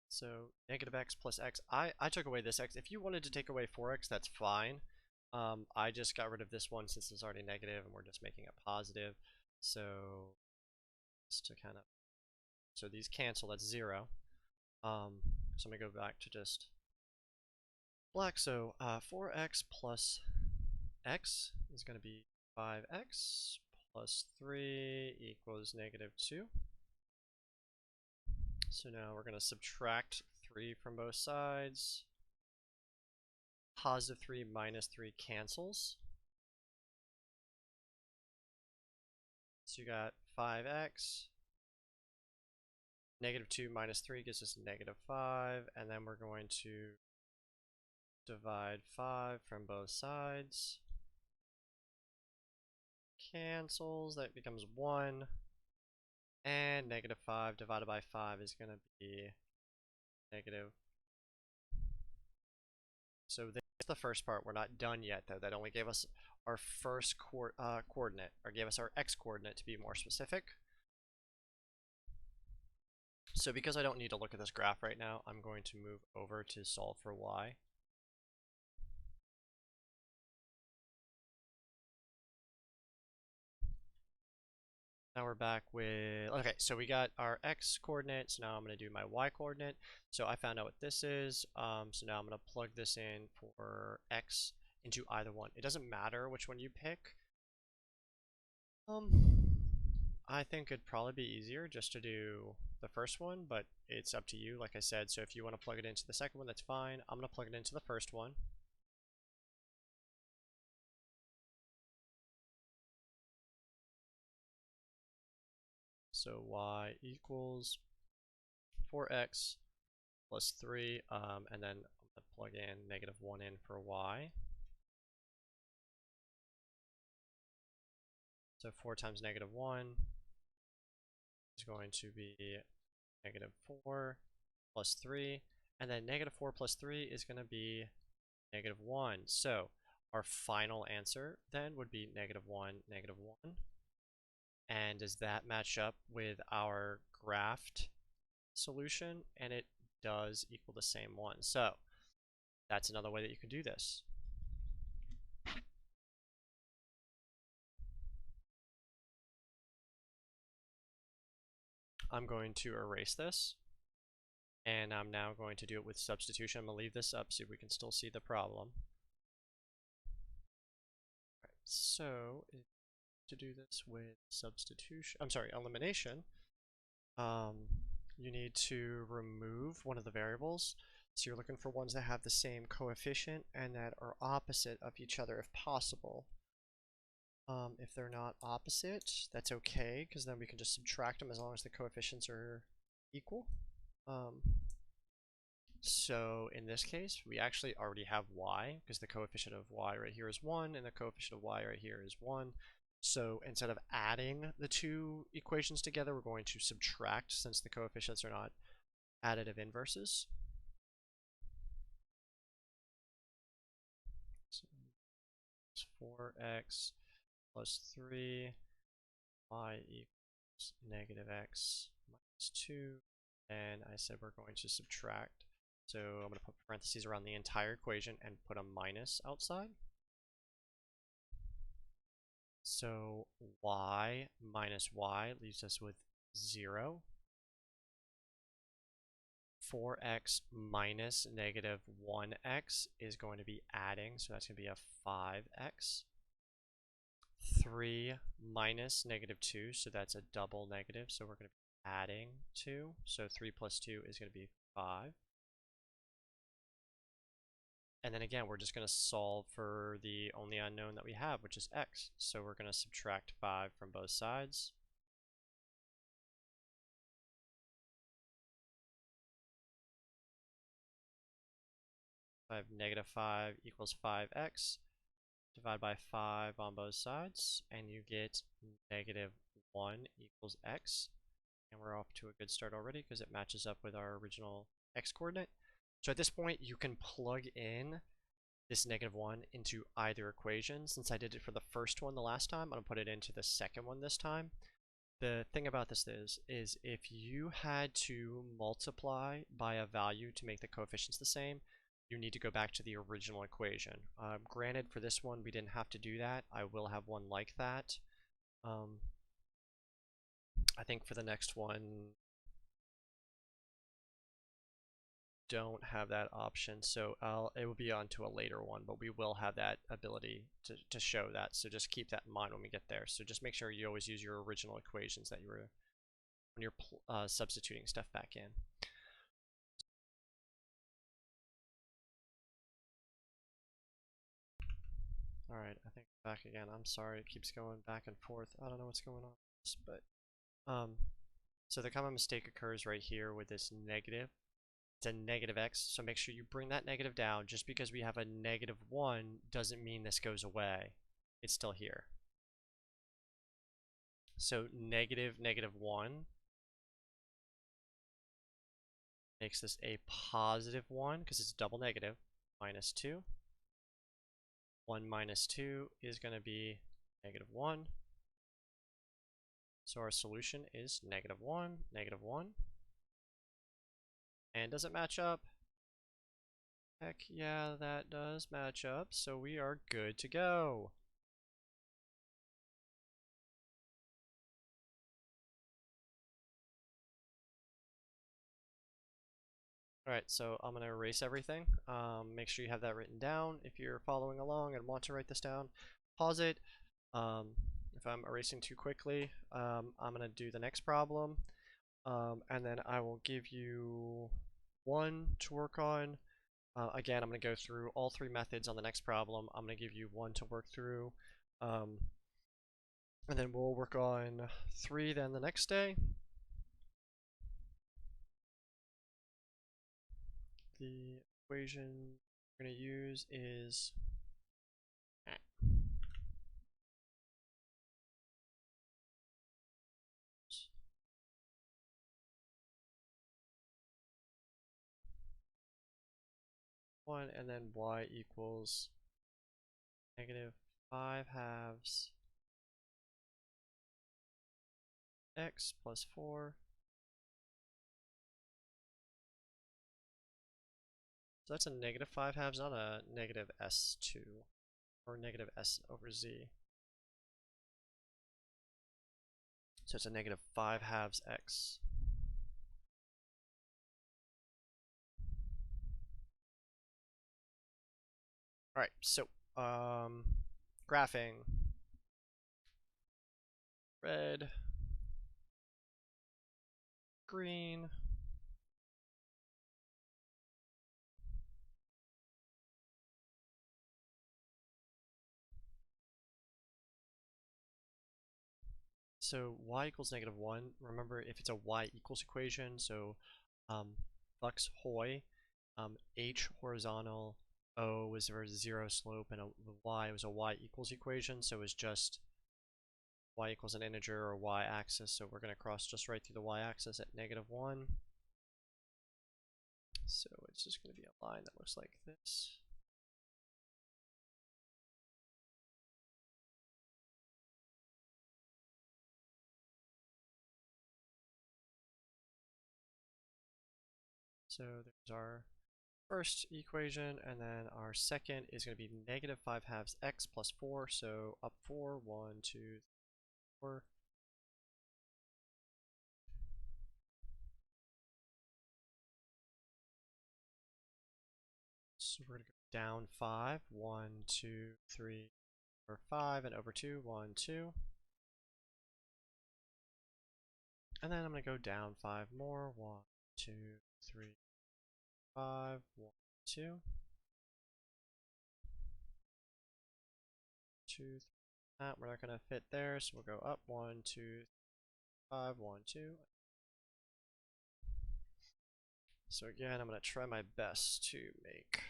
So negative x plus x. I took away this x. If you wanted to take away 4x, that's fine. I just got rid of this one since it's already negative and we're just making it positive. So just to kind of, so these cancel, that's 0. So I'm gonna go back to just black. So 4x plus x is gonna be 5x plus 3 equals negative 2. So now we're going to subtract 3 from both sides. Positive 3 minus 3 cancels. So you got 5x. Negative 2 minus 3 gives us negative 5. And then we're going to divide 5 from both sides. Cancels. That becomes 1. And negative 5 divided by 5 is going to be negative. So this is the first part. We're not done yet, though. That only gave us our first coordinate, or gave us our x coordinate to be more specific. So because I don't need to look at this graph right now, I'm going to move over to solve for y. Now we're back with, okay, so we got our x coordinate, so now I'm going to do my y coordinate. So I found out what this is, so now I'm going to plug this in for x into either one. It doesn't matter which one you pick. I think it'd probably be easier just to do the first one, but it's up to you, like I said. So if you want to plug it into the second one, that's fine. I'm going to plug it into the first one. So y equals 4x plus 3, and then I'm going to plug in negative 1 in for y. So 4 times negative 1 is going to be negative 4 plus 3, and then negative 4 plus 3 is going to be negative 1. So our final answer then would be negative 1, negative 1. And does that match up with our graphed solution? And it does equal the same one. So that's another way that you can do this. I'm going to erase this, and I'm now going to do it with substitution. I'm going to leave this up so we can still see the problem. All right, so to do this with substitution, I'm sorry, elimination, you need to remove one of the variables. So you're looking for ones that have the same coefficient and that are opposite of each other if possible. If they're not opposite, that's okay, because then we can just subtract them as long as the coefficients are equal. So in this case, we actually already have y, because the coefficient of y right here is 1, and the coefficient of y right here is 1. So instead of adding the two equations together, we're going to subtract since the coefficients are not additive inverses. So it's 4x plus 3, y equals negative x minus 2, and I said we're going to subtract. So I'm going to put parentheses around the entire equation and put a minus outside. So y minus y leaves us with 0. 4x minus negative 1x is going to be adding, so that's going to be a 5x. 3 minus negative 2, so that's a double negative, so we're going to be adding 2. So 3 plus 2 is going to be 5. And then again, we're just going to solve for the only unknown that we have, which is x. So we're going to subtract 5 from both sides. I have negative 5 equals 5x. Divide by 5 on both sides, and you get negative 1 equals x. And we're off to a good start already because it matches up with our original x coordinate. So at this point, you can plug in this negative 1 into either equation. Since I did it for the first one the last time, I'm going to put it into the second one this time. The thing about this is if you had to multiply by a value to make the coefficients the same, you need to go back to the original equation. Granted, for this one, we didn't have to do that. I will have one like that. I think for the next one, don't have that option, so it will be on to a later one, but we will have that ability to show that, so just keep that in mind when we get there. So just make sure you always use your original equations that you were when you're substituting stuff back in. Alright, I think back again. I'm sorry, it keeps going back and forth. I don't know what's going on with this, but so the common mistake occurs right here with this negative. It's a negative x, so make sure you bring that negative down. Just because we have a negative 1 doesn't mean this goes away. It's still here. So negative 1 makes this a positive 1 because it's double negative, minus 2. 1 minus 2 is going to be negative 1. So our solution is negative 1, negative 1. And does it match up? Heck yeah, that does match up, so we are good to go. Alright, so I'm going to erase everything. Make sure you have that written down. If you're following along and want to write this down, pause it. If I'm erasing too quickly, I'm going to do the next problem. And then I will give you one to work on. Again, I'm going to go through all 3 methods on the next problem. I'm going to give you one to work through. And then we'll work on 3 then the next day. The equation we're going to use is one, and then y equals negative 5/2 x plus 4. So that's a negative 5/2, not a negative s2 or negative s over z. So it's a negative 5/2 x. Alright, so graphing. Red, green, so y equals negative 1. Remember, if it's a y equals equation, so flux hoy, h horizontal, o was for 0 slope, and the y was a y equals equation, so it was just y equals an integer or y-axis, so we're going to cross just right through the y-axis at -1. So it's just going to be a line that looks like this. So there's our first equation, and then our second is going to be -5/2 x plus 4, so up 4, 1, 2, 3, 4. So we're going to go down 5, 1, 2, 3, 4, 5, and over 2, 1, 2. And then I'm going to go down 5 more, 1, 2, 3, 5, 1, 2. 2, 3. We're not going to fit there, so we'll go up 1, 2, 5, 1, 2. So again, I'm going to try my best to make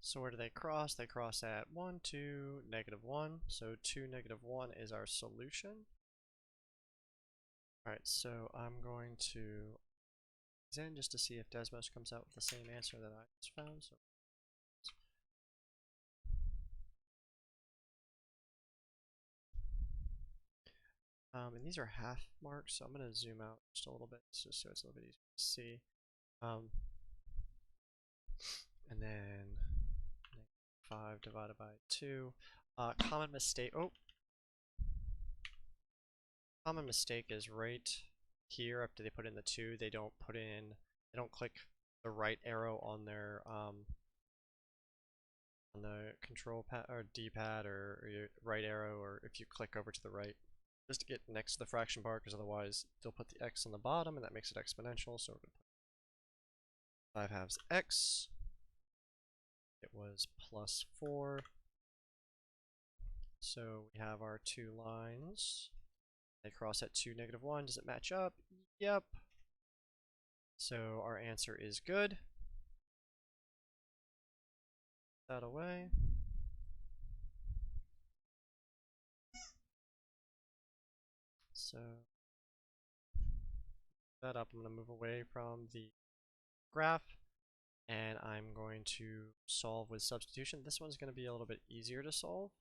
so where do they cross? They cross at 1, 2, -1. So 2, -1 is our solution. Alright, so I'm going to in just to see if Desmos comes out with the same answer that I just found. So and these are half marks, so I'm going to zoom out just a little bit just so it's a little bit easier to see. And then 5 divided by 2. Common mistake. Oh, common mistake is right here after they put in the 2. They don't click the right arrow on their on the control pad or D-pad or your right arrow, or if you click over to the right, just to get next to the fraction bar, because otherwise they'll put the x on the bottom and that makes it exponential. So we're going to put 5/2 x. It was plus 4. So we have our two lines. They cross at 2, -1. Does it match up? Yep. So our answer is good. That away. So that up, I'm going to move away from the graph, and I'm going to solve with substitution. This one's going to be a little bit easier to solve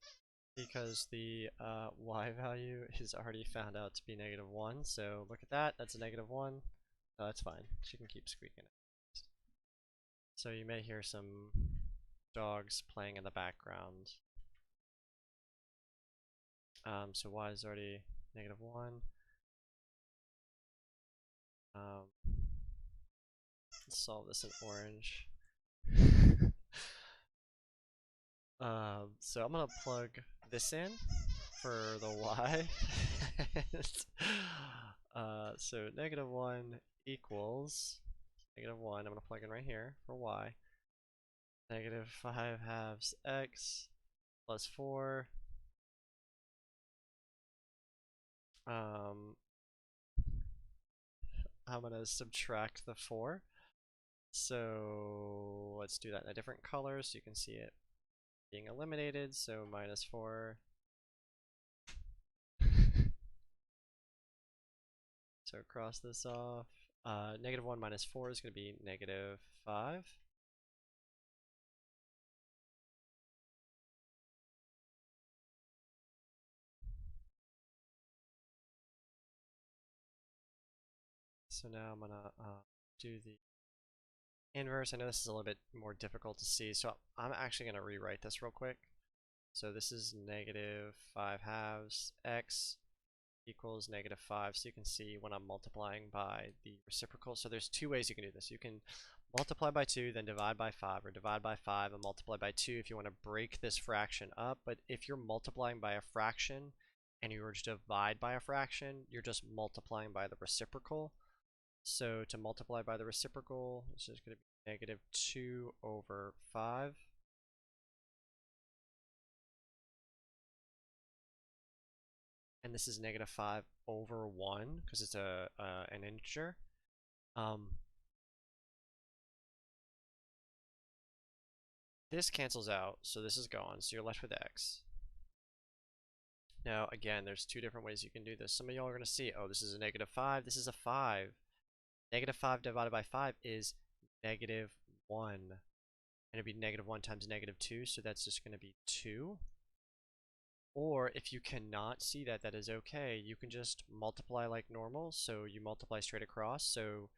because the y value is already found out to be -1. So look at that, that's a -1. That's fine, she can keep squeaking it. So you may hear some dogs playing in the background. So y is already -1. Let's solve this in orange. So I'm gonna plug this in for the y. So -1 equals -1. I'm gonna plug in right here for y. -5/2 x plus 4. I'm gonna subtract the 4. So let's do that in a different color so you can see it being eliminated. So -4. So cross this off. -1 minus 4 is going to be -5. So now I'm going to do the inverse. I know this is a little bit more difficult to see, so I'm actually going to rewrite this real quick. So this is -5/2 x equals -5. So you can see when I'm multiplying by the reciprocal. So there's two ways you can do this. You can multiply by 2, then divide by 5, or divide by 5 and multiply by 2 if you want to break this fraction up. But if you're multiplying by a fraction and you were to divide by a fraction, you're just multiplying by the reciprocal. So to multiply by the reciprocal, this is going to be -2/5. And this is -5 over 1 because it's an integer. This cancels out, so this is gone, so you're left with x. Now, again, there's two different ways you can do this. Some of y'all are going to see, oh, this is a -5, this is a 5. -5 divided by 5 is -1. And it'd be -1 times -2, so that's just going to be 2. Or if you cannot see that, that is okay. You can just multiply like normal, so you multiply straight across. So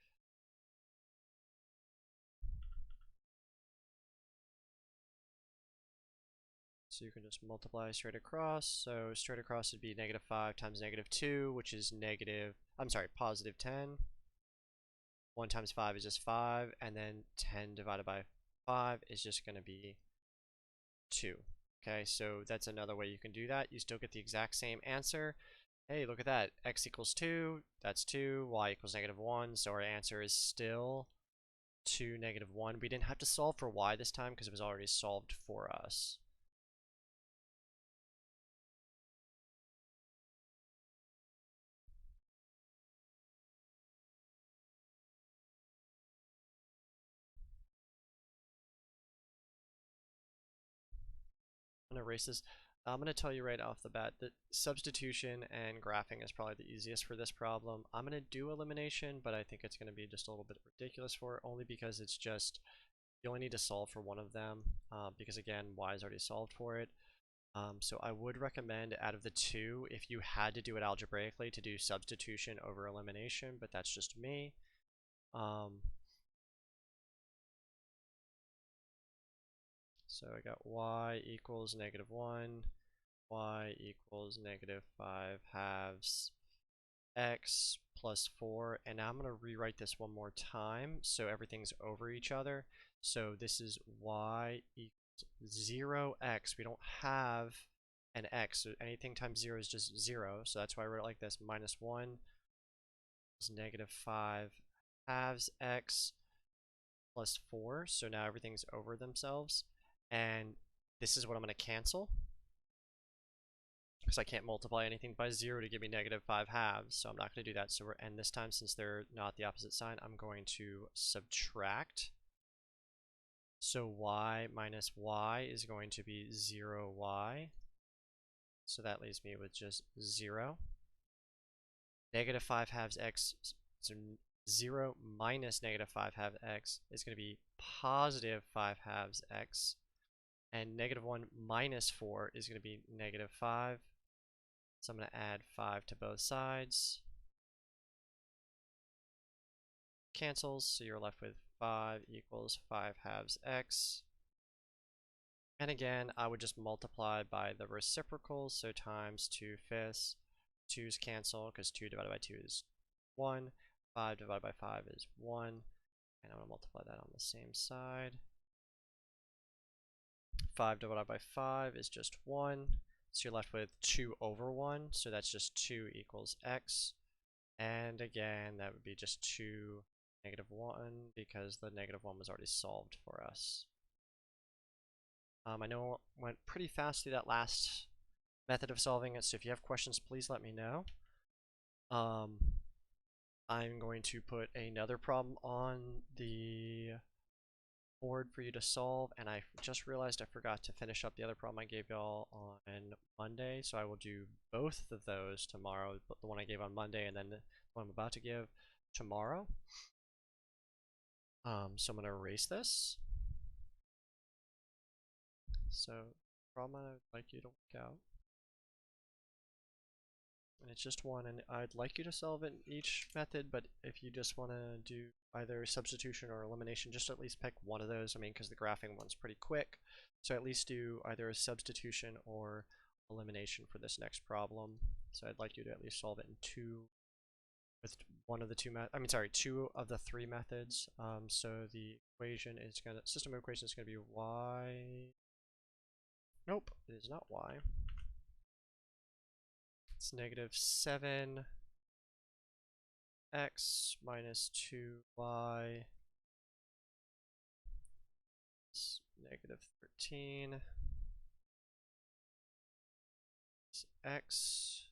you can just multiply straight across. So straight across would be -5 times -2, which is positive 10. 1 times 5 is just 5, and then 10 divided by 5 is just going to be 2. Okay, so that's another way you can do that. You still get the exact same answer. Hey, look at that. X equals 2, that's 2. Y equals -1, so our answer is still 2, -1. We didn't have to solve for y this time because it was already solved for us. I'm going to erase this. I'm going to tell you right off the bat that substitution and graphing is probably the easiest for this problem. I'm going to do elimination, but I think it's going to be just a little bit ridiculous for it, only because it's just, you only need to solve for one of them, because again, y is already solved for it. So I would recommend out of the two, if you had to do it algebraically, to do substitution over elimination, but that's just me. So I got y equals -1, y equals -5 halves x plus 4, and now I'm going to rewrite this one more time so everything's over each other. So this is y equals 0x. We don't have an x, so anything times 0 is just 0, so that's why I wrote it like this. -1 is -5 halves x plus 4, so now everything's over themselves, and this is what I'm going to cancel because I can't multiply anything by 0 to give me -5 halves, so I'm not going to do that. So and this time, since they're not the opposite sign, I'm going to subtract. So y minus y is going to be 0y, so that leaves me with just 0. -5 halves x, so 0 minus -5 halves x is going to be +5 halves x, and -1 minus 4 is going to be -5. So I'm going to add 5 to both sides. Cancels, so you're left with 5 equals 5 halves x. And again, I would just multiply by the reciprocals, so times 2/5. 2's cancel because 2 divided by 2 is 1. 5 divided by 5 is 1. And I'm going to multiply that on the same side. 5 divided by 5 is just 1. So you're left with 2 over 1, so that's just 2 equals x. And again, that would be just 2 -1 because the -1 was already solved for us. I know it went pretty fast through that last method of solving it, so if you have questions, please let me know. I'm going to put another problem on the board for you to solve, and I just realized I forgot to finish up the other problem I gave y'all on Monday, so I will do both of those tomorrow, the one I gave on Monday and then the one I'm about to give tomorrow. So I'm going to erase this. So the problem I would like you to work out, and it's just one, and I'd like you to solve it in each method, but if you just want to do either substitution or elimination, just at least pick one of those. I mean, because the graphing one's pretty quick, so at least do either a substitution or elimination for this next problem. So I'd like you to at least solve it in two of the three methods. So the system of equation is going to be y. Nope, it is not y. It's -7 x minus 2y is -13 x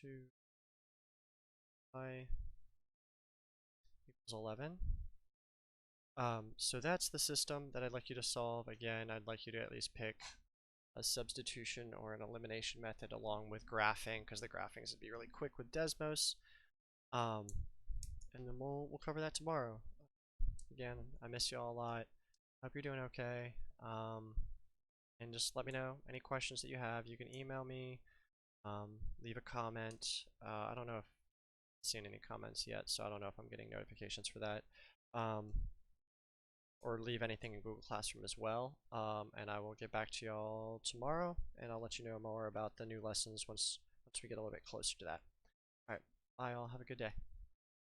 2 I equals 11. So that's the system that I'd like you to solve. Again, I'd like you to at least pick a substitution or an elimination method along with graphing, because the graphing is going to be really quick with Desmos. And then we'll cover that tomorrow. Again, I miss you all a lot. Hope you're doing okay. And just let me know any questions that you have. You can email me, leave a comment. I don't know if I've seen any comments yet, so I don't know if I'm getting notifications for that. Or leave anything in Google Classroom as well. And I will get back to y'all tomorrow, and I'll let you know more about the new lessons once we get a little bit closer to that. All right, bye all. Have a good day.